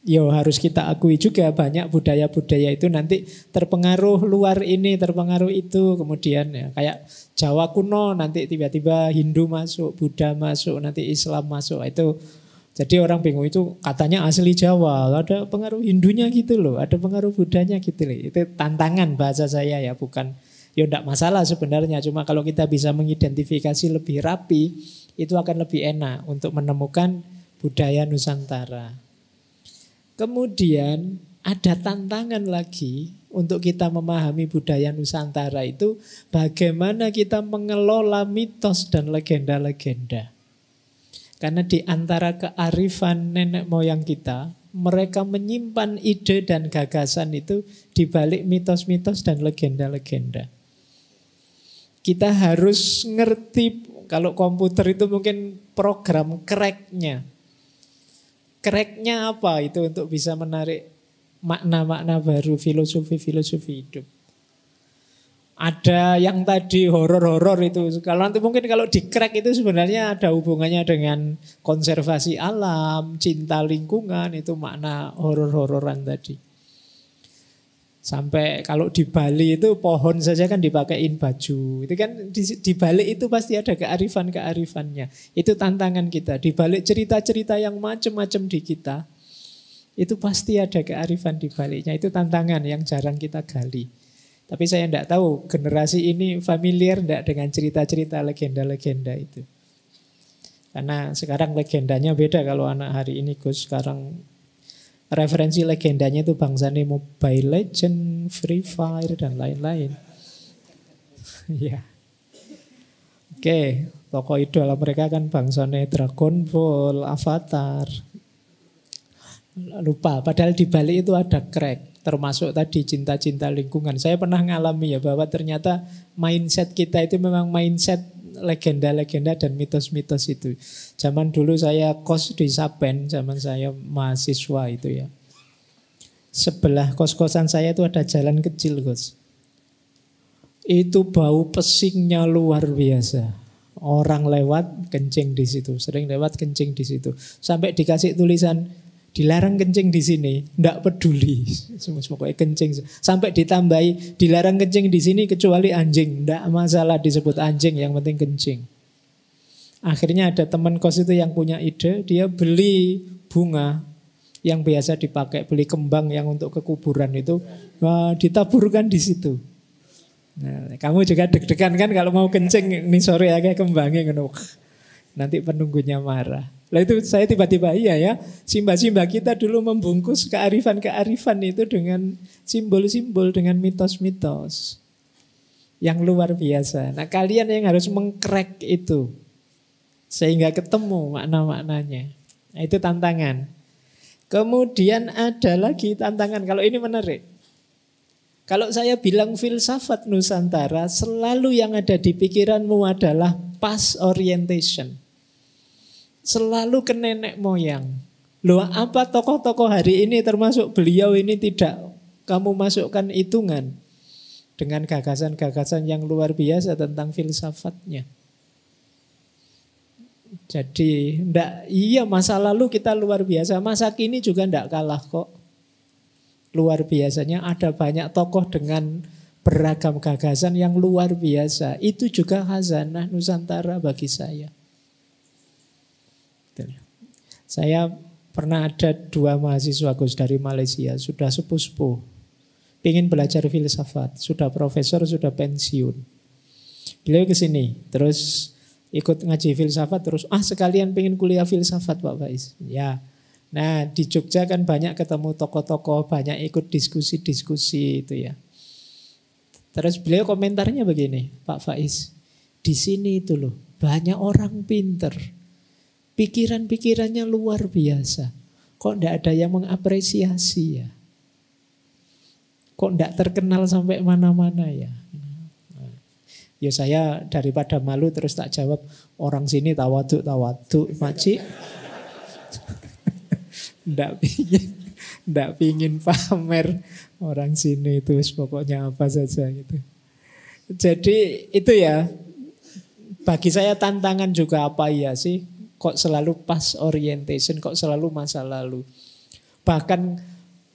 Harus kita akui juga banyak budaya-budaya itu nanti terpengaruh luar ini, terpengaruh itu. Kemudian ya, kayak Jawa kuno nanti tiba-tiba Hindu masuk, Buddha masuk, nanti Islam masuk. Itu jadi orang bingung itu katanya asli Jawa, ada pengaruh Hindunya gitu loh, ada pengaruh Buddhanya gitu loh. Itu tantangan bahasa saya ya, bukan enggak masalah sebenarnya. Cuma kalau kita bisa mengidentifikasi lebih rapi, itu akan lebih enak untuk menemukan budaya Nusantara. Kemudian ada tantangan lagi untuk kita memahami budaya Nusantara itu bagaimana kita mengelola mitos dan legenda-legenda. Karena di antara kearifan nenek moyang kita, mereka menyimpan ide dan gagasan itu di balik mitos-mitos dan legenda-legenda. Kita harus ngerti, kalau komputer itu mungkin program crack-nya. Crack-nya apa itu untuk bisa menarik makna-makna baru, filosofi-filosofi hidup. Ada yang tadi horor-horor itu. Kalau nanti mungkin kalau di crack itu sebenarnya ada hubungannya dengan konservasi alam, cinta lingkungan, itu makna horor-hororan tadi. Sampai kalau di Bali itu pohon saja kan dipakein baju. Itu kan di balik itu pasti ada kearifan-kearifannya. Itu tantangan kita. Di balik cerita-cerita yang macam-macam di kita, itu pasti ada kearifan di baliknya. Itu tantangan yang jarang kita gali. Tapi saya tidak tahu generasi ini familiar tidak dengan cerita-cerita legenda-legenda itu. Karena sekarang legendanya beda kalau anak hari ini Gus. Sekarang referensi legendanya itu bangsane Mobile Legend, Free Fire, dan lain-lain. Ya. Oke, tokoh idola mereka kan bangsane Dragon Ball, Avatar. Lupa, padahal di balik itu ada crack. Termasuk tadi cinta-cinta lingkungan. Saya pernah ngalami ya bahwa ternyata mindset kita itu memang mindset legenda-legenda dan mitos-mitos itu. Zaman dulu saya kos di Sapen, zaman saya mahasiswa itu ya. Sebelah kos-kosan saya itu ada jalan kecil, Gus. Itu bau pesingnya luar biasa. Orang lewat kencing di situ, sering lewat kencing di situ. Sampai dikasih tulisan dilarang kencing di sini, ndak peduli. Pokoknya kencing. Sampai ditambahi dilarang kencing di sini kecuali anjing, ndak masalah disebut anjing, yang penting kencing. Akhirnya ada teman kos itu yang punya ide, dia beli bunga yang biasa dipakai, beli kembang yang untuk ke kuburan itu, ditaburkan di situ. Nah, kamu juga deg-degan kan kalau mau kencing nih sore ya kayak kembangnya ngono. Nanti penunggunya marah. Lah itu saya tiba-tiba iya ya, simba-simba kita dulu membungkus kearifan-kearifan itu dengan simbol-simbol, dengan mitos-mitos yang luar biasa. Nah, kalian yang harus mengcrack itu sehingga ketemu makna-maknanya. Nah, itu tantangan. Kemudian ada lagi tantangan, kalau ini menarik. Kalau saya bilang filsafat Nusantara, selalu yang ada di pikiranmu adalah past orientation. Selalu ke nenek moyang. Loh, apa tokoh-tokoh hari ini termasuk beliau ini tidak kamu masukkan hitungan dengan gagasan-gagasan yang luar biasa tentang filsafatnya. Jadi iya masa lalu kita luar biasa, masa kini juga ndak kalah kok. Luar biasanya ada banyak tokoh dengan beragam gagasan yang luar biasa. Itu juga khazanah Nusantara bagi saya. Saya Pernah ada 2 mahasiswa Gus dari Malaysia, sudah sepuh-sepuh, ingin belajar filsafat, sudah profesor, sudah pensiun. Beliau ke sini, terus ikut ngaji filsafat, terus sekalian pengen kuliah filsafat Pak Faiz. Ya, nah di Jogja kan banyak ketemu tokoh-tokoh, banyak ikut diskusi-diskusi itu ya. Terus beliau komentarnya begini, Pak Faiz, di sini itu loh banyak orang pinter, pikiran-pikirannya luar biasa. Kok enggak ada yang mengapresiasi ya? Kok enggak terkenal sampai mana-mana ya? Ya saya daripada malu terus tak jawab, orang sini tawaduk makcik. Enggak pingin pamer orang sini itu pokoknya apa saja gitu. Jadi itu ya, bagi saya tantangan juga apa ya sih? Kok selalu past orientation, kok selalu masa lalu. Bahkan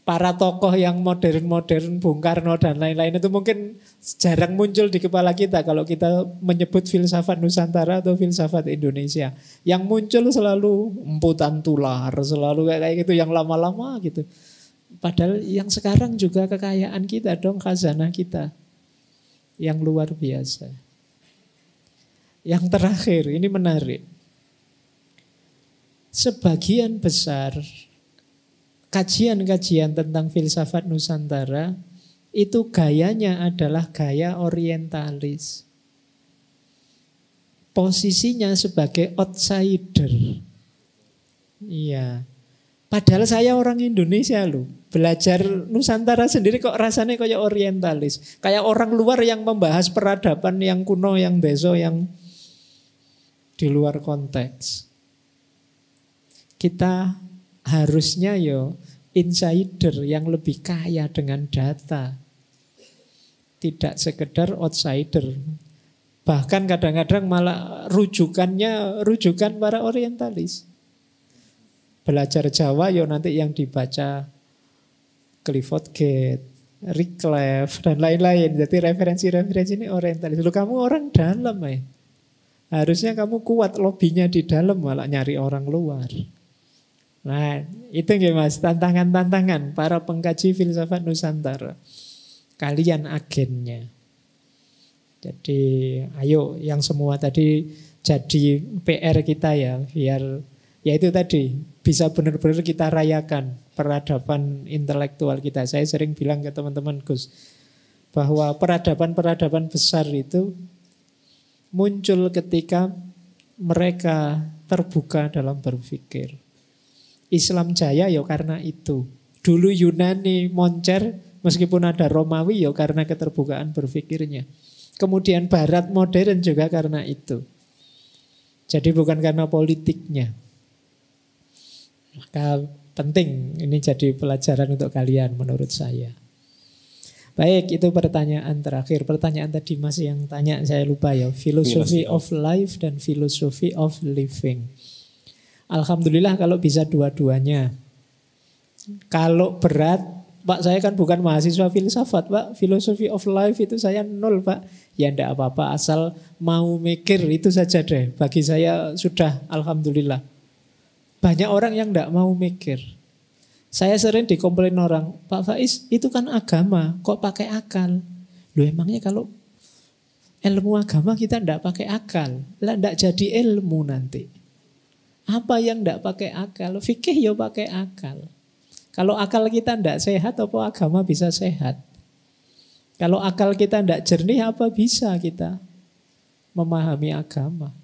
para tokoh yang modern-modern, Bung Karno dan lain-lain itu mungkin jarang muncul di kepala kita kalau kita menyebut filsafat Nusantara atau filsafat Indonesia. Yang muncul selalu emputan tular, selalu kayak gitu, yang lama-lama gitu. Padahal yang sekarang juga kekayaan kita dong, khazanah kita yang luar biasa. Yang terakhir, ini menarik. Sebagian besar kajian-kajian tentang filsafat Nusantara itu gayanya adalah gaya orientalis. Posisinya sebagai outsider. Iya. Padahal saya orang Indonesia loh. Belajar Nusantara sendiri kok rasanya kayak orientalis. Kayak orang luar yang membahas peradaban yang kuno, yang deso, yang di luar konteks. Kita harusnya insider yang lebih kaya dengan data. Tidak sekedar outsider. Bahkan kadang-kadang malah rujukan para orientalis. Belajar Jawa nanti yang dibaca Clifford Gate, Wycliffe dan lain-lain. Jadi referensi-referensi ini orientalis. Lu kamu orang dalam ya. Harusnya kamu kuat lobbynya di dalam, malah nyari orang luar. Nah, itu nggih Mas, tantangan-tantangan para pengkaji filsafat Nusantara. Kalian agennya. Jadi, ayo yang semua tadi jadi PR kita ya, biar ya itu tadi bisa benar-benar kita rayakan peradaban intelektual kita. Saya sering bilang ke teman-teman Gus bahwa peradaban-peradaban besar itu muncul ketika mereka terbuka dalam berpikir. Islam jaya karena itu. Dulu Yunani moncer meskipun ada Romawi karena keterbukaan berpikirnya. Kemudian Barat modern juga karena itu. Jadi bukan karena politiknya. Maka penting ini jadi pelajaran untuk kalian menurut saya. Baik, itu pertanyaan terakhir. Pertanyaan tadi Mas yang tanya saya lupa ya. Philosophy of life dan philosophy of living. Alhamdulillah kalau bisa dua-duanya. Kalau berat, Pak saya kan bukan mahasiswa filsafat Pak. Philosophy of life itu saya 0 Pak. Ya enggak apa-apa asal mau mikir itu saja deh. Bagi saya sudah alhamdulillah. Banyak orang yang enggak mau mikir. Saya sering dikomplain orang, Pak Faiz itu kan agama, kok pakai akal? Loh emangnya kalau ilmu agama kita enggak pakai akal, lah enggak jadi ilmu nanti. Apa yang enggak pakai akal? Fikih pakai akal. Kalau akal kita enggak sehat, apa agama bisa sehat? Kalau akal kita enggak jernih, apa bisa kita memahami agama?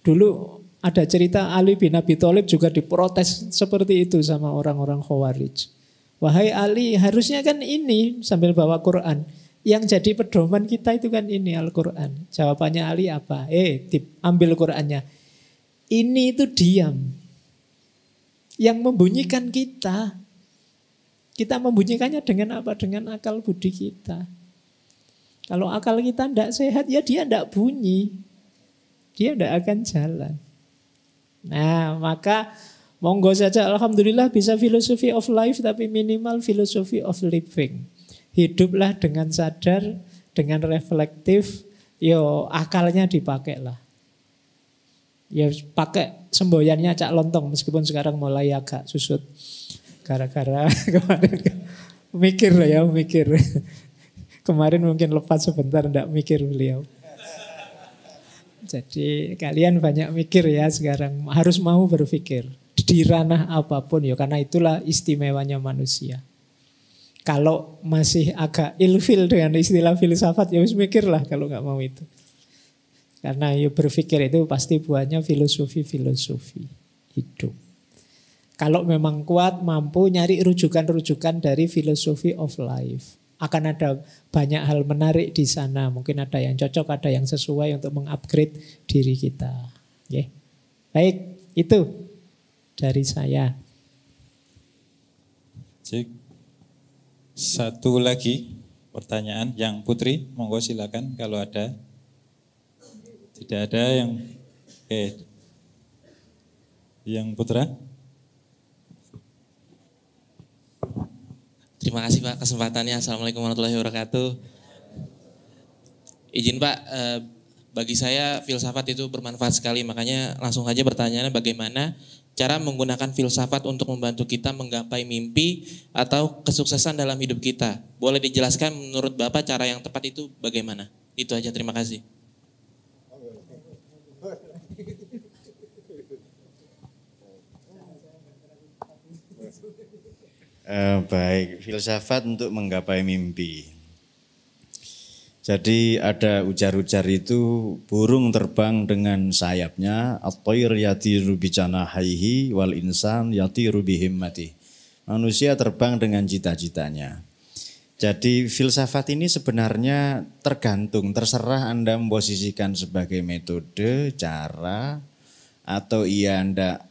Dulu ada cerita Ali bin Abi Thalib juga diprotes seperti itu sama orang-orang Khawarij. Wahai Ali, harusnya kan ini sambil bawa Quran. Yang jadi pedoman kita itu kan ini Al-Quran. Jawabannya Ali apa? Ambil Qurannya. Ini itu diam. Yang membunyikan kita. Kita membunyikannya dengan apa? Dengan akal budi kita. Kalau akal kita tidak sehat, ya dia tidak bunyi. Dia tidak akan jalan. Nah, maka monggo saja alhamdulillah bisa philosophy of life tapi minimal philosophy of living. Hiduplah dengan sadar, dengan reflektif, akalnya dipakailah. Ya pakai semboyannya Cak Lontong meskipun sekarang mulai agak susut. Gara-gara kemarin mikir ya, mikir. Kemarin mungkin lepas sebentar enggak mikir beliau. Jadi kalian banyak mikir ya sekarang, harus mau berpikir di ranah apapun ya, karena itulah istimewanya manusia. Kalau masih agak ilfil dengan istilah filsafat ya wis mikirlah kalau nggak mau itu. Karena ya berpikir itu pasti buahnya filosofi hidup. Kalau memang kuat mampu nyari rujukan-rujukan dari philosophy of life. Akan ada banyak hal menarik di sana. Mungkin ada yang cocok, ada yang sesuai untuk mengupgrade diri kita. Okay. Baik, itu dari saya. Cik. Satu lagi pertanyaan yang Putri, monggo silakan kalau ada. Tidak ada yang yang Putra. Terima kasih Pak kesempatannya. Assalamualaikum warahmatullahi wabarakatuh. Izin Pak, bagi saya filsafat itu bermanfaat sekali. Makanya langsung saja pertanyaannya bagaimana cara menggunakan filsafat untuk membantu kita menggapai mimpi atau kesuksesan dalam hidup kita. Boleh dijelaskan menurut Bapak cara yang tepat itu bagaimana? Itu aja, terima kasih. Baik, filsafat untuk menggapai mimpi. Jadi ada ujar-ujar itu, burung terbang dengan sayapnya, at-tayr yatiru bijanahaihi wal insan yatiru bihimmati. Manusia terbang dengan cita-citanya. Jadi filsafat ini sebenarnya tergantung, terserah Anda memposisikan sebagai metode, cara, atau Anda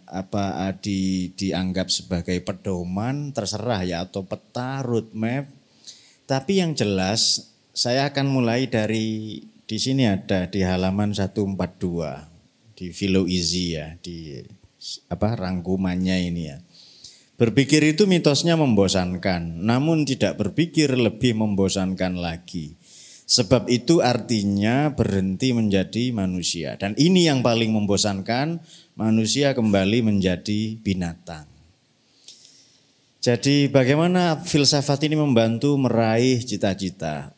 dianggap sebagai pedoman, terserah ya, atau peta, roadmap. Tapi yang jelas saya akan mulai dari di sini ada di halaman 142 di Filoizi ya, di rangkumannya ini ya. Berpikir itu mitosnya membosankan, namun tidak berpikir lebih membosankan lagi. Sebab itu artinya berhenti menjadi manusia. Dan ini yang paling membosankan, manusia kembali menjadi binatang. Jadi bagaimana filsafat ini membantu meraih cita-cita?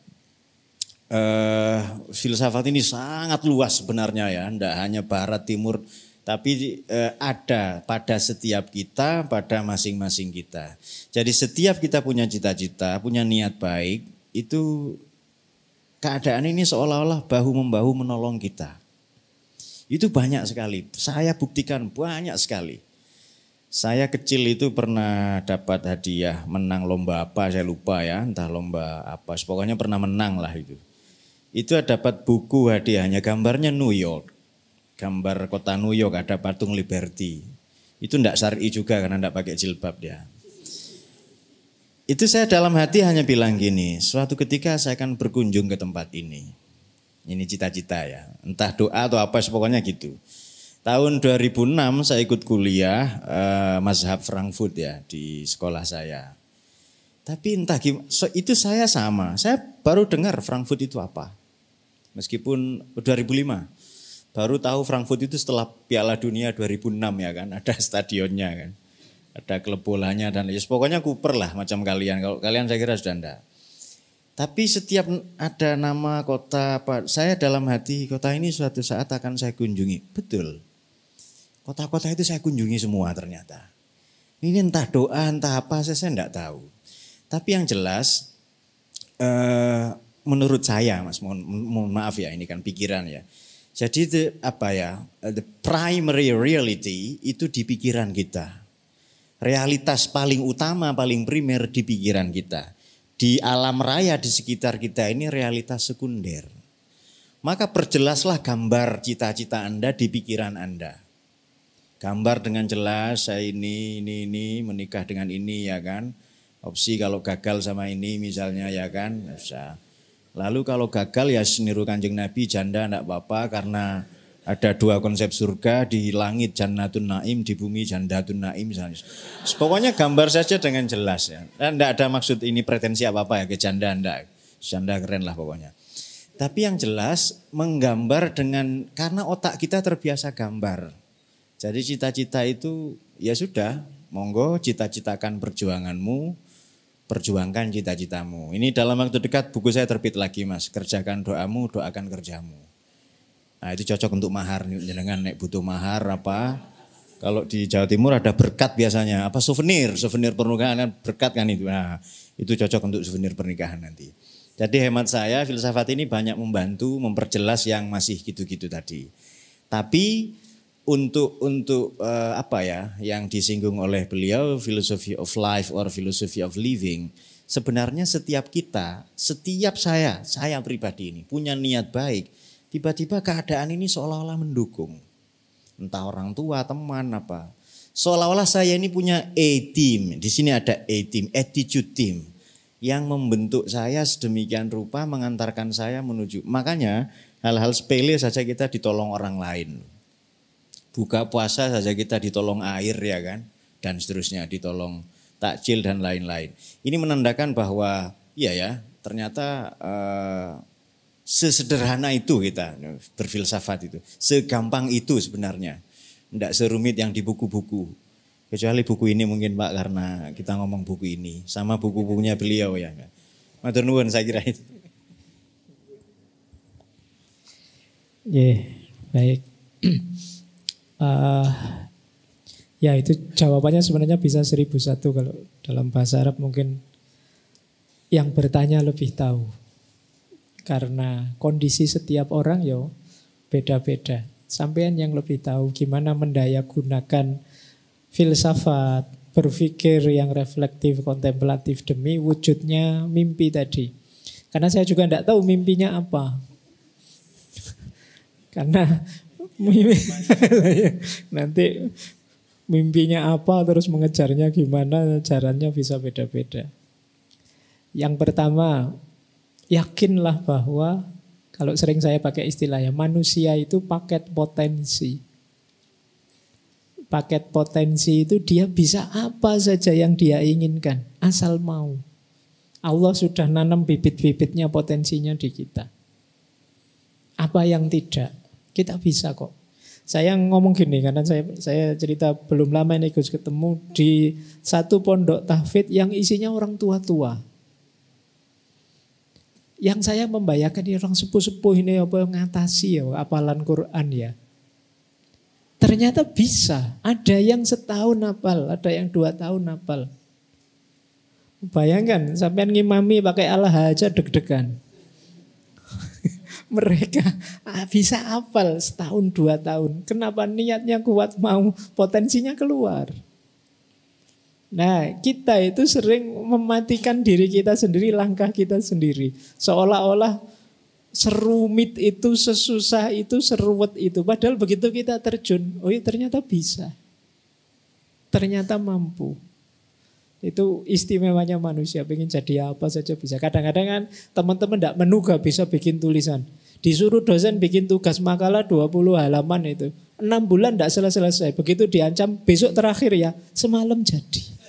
Filsafat ini sangat luas sebenarnya ya, tidak hanya barat timur, tapi ada pada setiap kita, pada masing-masing kita. Jadi setiap kita punya cita-cita, punya niat baik, itu keadaan ini seolah-olah bahu-membahu menolong kita. Itu banyak sekali, saya buktikan banyak sekali. Saya kecil itu pernah dapat hadiah, menang lomba apa saya lupa ya, entah lomba apa, pokoknya pernah menang lah itu. Itu dapat buku hadiahnya, gambarnya New York. Gambar kota New York, ada patung Liberty. Itu enggak syar'i juga karena enggak pakai jilbab dia. Itu saya dalam hati hanya bilang gini, suatu ketika saya akan berkunjung ke tempat ini. Ini cita-cita ya, entah doa atau apa, pokoknya gitu. Tahun 2006 saya ikut kuliah mazhab Frankfurt ya di sekolah saya. Tapi entah gimana, itu saya sama, saya baru dengar Frankfurt itu apa. Meskipun 2005, baru tahu Frankfurt itu setelah Piala Dunia 2006 ya kan, ada stadionnya kan. Ada klub bolanya dan pokoknya Cooper lah macam kalian. Kalau kalian saya kira sudah enggak. Tapi setiap ada nama kota, saya dalam hati kota ini suatu saat akan saya kunjungi. Betul. Kota-kota itu saya kunjungi semua ternyata. Ini entah doa, entah apa, saya enggak tahu. Tapi yang jelas, menurut saya Mas, mohon maaf ya ini kan pikiran ya. Jadi the primary reality itu di pikiran kita. Realitas paling utama, paling primer di pikiran kita. Di alam raya di sekitar kita ini realitas sekunder. Maka perjelaslah gambar cita-cita Anda di pikiran Anda. Gambar dengan jelas, saya ini, menikah dengan ini ya kan. Opsi kalau gagal sama ini misalnya ya kan. Bisa. Lalu kalau gagal ya seniru Kanjeng Nabi, janda enggak apa-apa karena ada dua konsep surga, di langit Jannatun Naim, di bumi Jandatun Naim misalnya. Pokoknya gambar saja dengan jelas ya. Dan enggak ada maksud ini pretensi apa-apa ya ke janda enggak. Janda keren lah pokoknya. Tapi yang jelas menggambar karena otak kita terbiasa gambar. Jadi cita-cita itu ya sudah, monggo cita-citakan perjuanganmu, perjuangkan cita-citamu. Ini dalam waktu dekat buku saya terbit lagi Mas, kerjakan doamu, doakan kerjamu. Nah itu cocok untuk mahar, jangan nek butuh mahar apa. Kalau di Jawa Timur ada berkat biasanya, apa souvenir pernikahan berkat kan itu. Nah itu cocok untuk souvenir pernikahan nanti. Jadi hemat saya filsafat ini banyak membantu memperjelas yang masih gitu-gitu tadi. Tapi untuk yang disinggung oleh beliau philosophy of life or philosophy of living, sebenarnya setiap saya pribadi ini punya niat baik, tiba-tiba keadaan ini seolah-olah mendukung. Entah orang tua, teman apa. Seolah-olah saya ini punya A-team. Di sini ada A-team, attitude team yang membentuk saya sedemikian rupa mengantarkan saya menuju. Makanya hal-hal sepele saja kita ditolong orang lain. Buka puasa saja kita ditolong air ya kan, dan seterusnya ditolong takjil dan lain-lain. Ini menandakan bahwa ternyata sesederhana itu kita berfilsafat itu, segampang itu sebenarnya, tidak serumit yang di buku-buku. Kecuali buku ini mungkin Pak karena kita ngomong buku ini, sama buku-bukunya beliau ya. Matur nuwun saya kira itu. Baik. Ya itu jawabannya sebenarnya bisa 1001 kalau dalam bahasa Arab mungkin yang bertanya lebih tahu. Karena kondisi setiap orang beda-beda. Sampean yang lebih tahu gimana mendaya gunakan filsafat, berpikir yang reflektif, kontemplatif demi wujudnya mimpi tadi. Karena saya juga tidak tahu mimpinya apa. Karena nanti mimpinya apa terus mengejarnya gimana caranya bisa beda-beda. Yang pertama, yakinlah bahwa kalau sering saya pakai istilahnya manusia itu paket potensi. Paket potensi itu dia bisa apa saja yang dia inginkan asal mau. Allah sudah nanam bibit-bibitnya potensinya di kita. Apa yang tidak? Kita bisa kok. Saya ngomong gini karena saya cerita belum lama ini Gus ketemu di satu pondok tahfidz yang isinya orang tua-tua. Yang saya membayangkan ini orang sepuh-sepuh ini apa ngatasi apalan Quran ya. Ternyata bisa. Ada yang setahun hafal, ada yang 2 tahun hafal. Bayangkan sampean ngimami pakai al-hajjah deg-degan. Mereka bisa hafal setahun 2 tahun. Kenapa niatnya kuat mau potensinya keluar. Nah kita itu sering mematikan diri kita sendiri, langkah kita sendiri. Seolah-olah serumit itu, sesusah itu, seruwet itu. Padahal begitu kita terjun, ternyata bisa. Ternyata mampu. Itu istimewanya manusia, pengen jadi apa saja bisa. Kadang-kadang kan teman-teman tidak menunggu bisa bikin tulisan. Disuruh dosen bikin tugas makalah 20 halaman itu. 6 bulan tidak selesai-selesai. Begitu diancam besok terakhir ya, semalam jadi.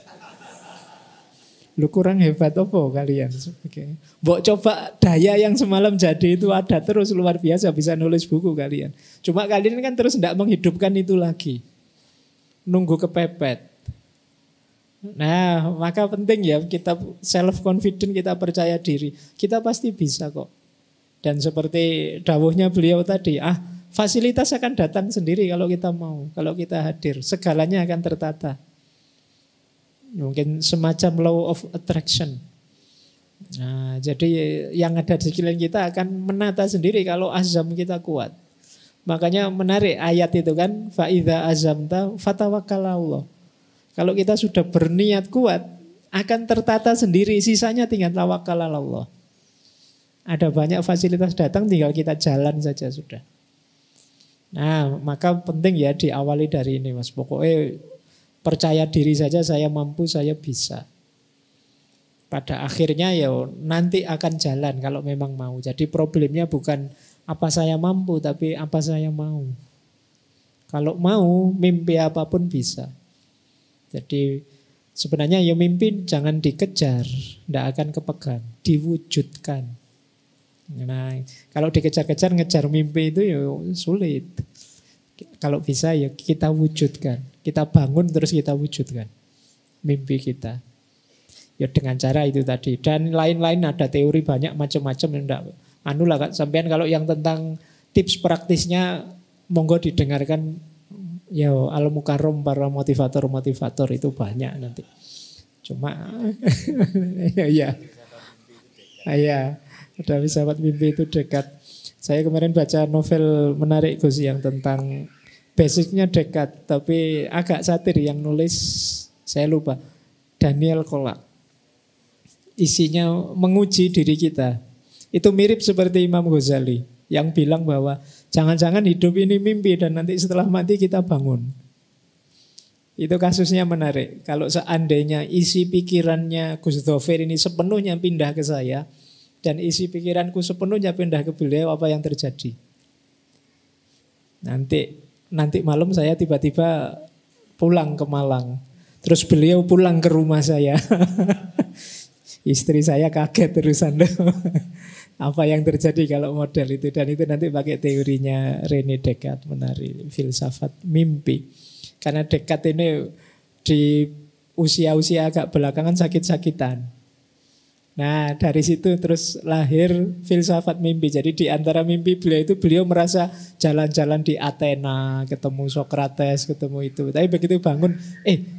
Lu kurang hebat apa kalian? Okay. Mbok coba daya yang semalam jadi itu ada terus luar biasa bisa nulis buku kalian. Cuma kalian kan terus tidak menghidupkan itu lagi. Nunggu kepepet. Nah, maka penting ya kita self confident, kita percaya diri. Kita pasti bisa kok. Dan seperti dawuhnya beliau tadi, fasilitas akan datang sendiri kalau kita mau, kalau kita hadir. Segalanya akan tertata. Mungkin semacam law of attraction. Nah, jadi yang ada di sekeliling kita akan menata sendiri kalau azam kita kuat. Makanya menarik ayat itu kan, fa idza azamta fatawakkal 'ala Allah. Kalau kita sudah berniat kuat, akan tertata sendiri, sisanya tinggal tawakal 'ala Allah. Ada banyak fasilitas datang, tinggal kita jalan saja sudah. Nah, maka penting ya diawali dari ini Mas. Pokoknya percaya diri saja, saya mampu, saya bisa. Pada akhirnya ya nanti akan jalan kalau memang mau. Jadi problemnya bukan apa saya mampu, tapi apa saya mau. Kalau mau, mimpi apapun bisa. Jadi sebenarnya ya mimpi jangan dikejar, tidak akan kepegang, diwujudkan. Nah, kalau dikejar-kejar ngejar mimpi itu ya sulit. Kalau bisa ya kita wujudkan. Kita bangun terus kita wujudkan mimpi kita. Ya dengan cara itu tadi. Dan lain-lain ada teori banyak macam-macam. Anu lah Kak, sampean kalau yang tentang tips praktisnya monggo didengarkan ya Al Mukarram para motivator itu banyak nanti. Cuma ya. Ada filsafat mimpi itu dekat. Saya kemarin baca novel menarik Gus yang tentang basicnya dekat tapi agak satir, yang nulis saya lupa, Daniel Kolak. Isinya menguji diri kita. Itu mirip seperti Imam Ghazali yang bilang bahwa jangan-jangan hidup ini mimpi dan nanti setelah mati kita bangun. Itu kasusnya menarik. Kalau seandainya isi pikirannya Gus Dhofir ini sepenuhnya pindah ke saya dan isi pikiranku sepenuhnya pindah ke beliau, apa yang terjadi? Nanti malam saya tiba-tiba pulang ke Malang. Terus beliau pulang ke rumah saya. Istri saya kaget terusan. Apa yang terjadi kalau model itu. Dan itu nanti pakai teorinya René Descartes, menarik filsafat mimpi. Karena Descartes ini di usia-usia agak belakangan sakit-sakitan. Nah dari situ terus lahir filsafat mimpi. Jadi di antara mimpi beliau itu beliau merasa jalan-jalan di Athena, ketemu Socrates, ketemu itu. Tapi begitu bangun,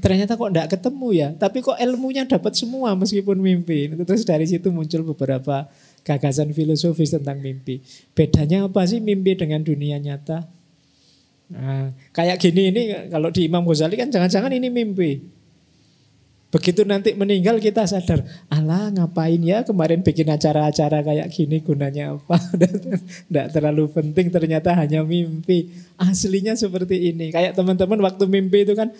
ternyata kok enggak ketemu ya. Tapi kok ilmunya dapat semua meskipun mimpi. Terus dari situ muncul beberapa gagasan filosofis tentang mimpi. Bedanya apa sih mimpi dengan dunia nyata? Nah, kayak gini ini kalau di Imam Ghazali kan jangan-jangan ini mimpi. Begitu nanti meninggal kita sadar, alah ngapain ya kemarin bikin acara-acara kayak gini, gunanya apa? Tidak terlalu penting, ternyata hanya mimpi. Aslinya seperti ini. Kayak teman-teman waktu mimpi itu kan,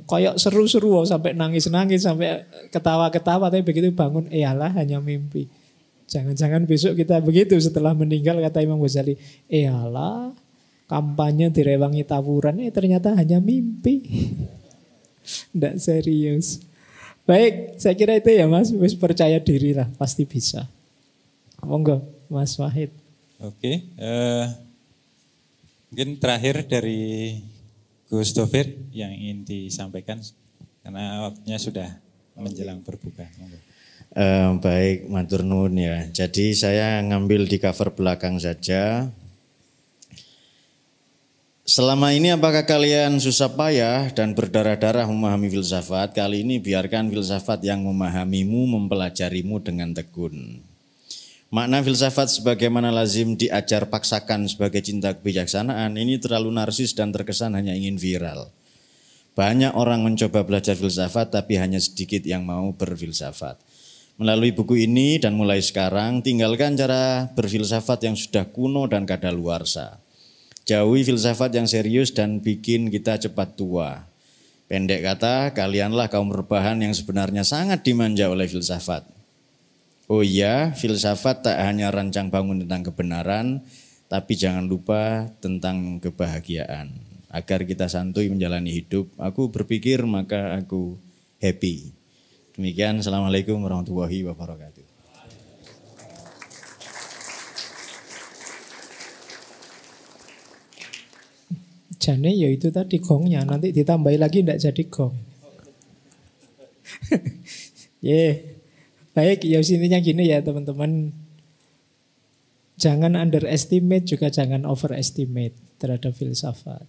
kayak seru-seru sampai nangis-nangis, sampai ketawa-ketawa, tapi begitu bangun, alah hanya mimpi. Jangan-jangan besok kita begitu setelah meninggal, kata Imam Ghazali, alah kampanye direwangi tawuran, ternyata hanya mimpi. Tidak serius. Baik, saya kira itu ya Mas. Wis percaya diri lah, pasti bisa. Monggo Mas Wahid. Oke, mungkin terakhir dari Gus Dhofir yang ingin disampaikan karena waktunya sudah menjelang berbuka. Monggo. Baik, matur nuwun ya. Jadi saya ngambil di cover belakang saja. Selama ini apakah kalian susah payah dan berdarah-darah memahami filsafat? Kali ini biarkan filsafat yang memahamimu, mempelajarimu dengan tekun. Makna filsafat sebagaimana lazim diajar paksakan sebagai cinta kebijaksanaan ini terlalu narsis dan terkesan hanya ingin viral. Banyak orang mencoba belajar filsafat tapi hanya sedikit yang mau berfilsafat. Melalui buku ini dan mulai sekarang tinggalkan cara berfilsafat yang sudah kuno dan kadaluarsa. Jauhi filsafat yang serius dan bikin kita cepat tua. Pendek kata, kalianlah kaum rebahan yang sebenarnya sangat dimanja oleh filsafat. Oh iya, filsafat tak hanya rancang bangun tentang kebenaran, tapi jangan lupa tentang kebahagiaan. Agar kita santuy menjalani hidup, aku berpikir maka aku happy. Demikian, Assalamualaikum warahmatullahi wabarakatuh. Jane ya itu tadi gongnya, nanti ditambahi lagi tidak jadi gong. Baik, ya intinya gini ya teman-teman. Jangan underestimate juga jangan overestimate terhadap filsafat.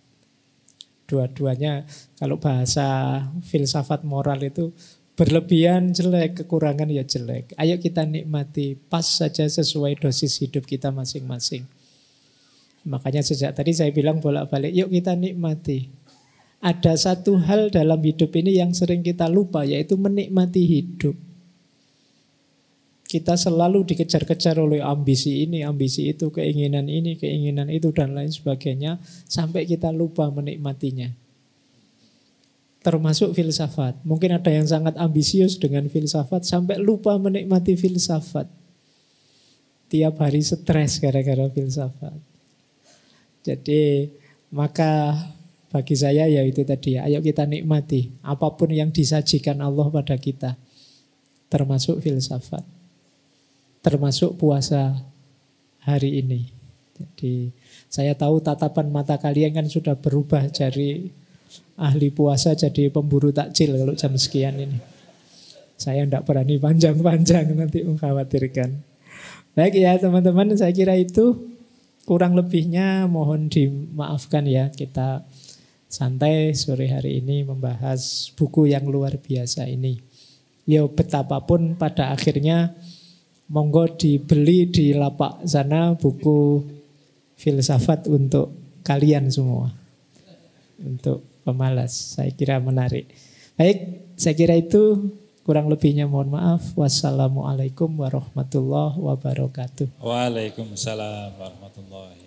Dua-duanya kalau bahasa filsafat moral itu berlebihan jelek, kekurangan ya jelek. Ayo kita nikmati, pas saja sesuai dosis hidup kita masing-masing. Makanya sejak tadi saya bilang bolak-balik, yuk kita nikmati. Ada satu hal dalam hidup ini yang sering kita lupa, yaitu menikmati hidup. Kita selalu dikejar-kejar oleh ambisi ini, ambisi itu, keinginan ini, keinginan itu, dan lain sebagainya, sampai kita lupa menikmatinya. Termasuk filsafat. Mungkin ada yang sangat ambisius dengan filsafat, sampai lupa menikmati filsafat. Tiap hari stres gara-gara filsafat. Jadi maka bagi saya ya itu tadi ya, ayo kita nikmati apapun yang disajikan Allah pada kita. Termasuk filsafat, termasuk puasa hari ini. Jadi saya tahu tatapan mata kalian kan sudah berubah dari ahli puasa jadi pemburu takjil kalau jam sekian ini. Saya tidak berani panjang-panjang nanti mengkhawatirkan. Baik ya teman-teman, saya kira itu kurang lebihnya mohon dimaafkan ya. Kita santai sore hari ini membahas buku yang luar biasa ini. Ya betapapun pada akhirnya monggo dibeli di lapak sana buku filsafat untuk kalian semua. Untuk pemalas, saya kira menarik. Baik, saya kira itu kurang lebihnya mohon maaf. Wassalamualaikum warahmatullahi wabarakatuh. Waalaikumsalam warahmatullahi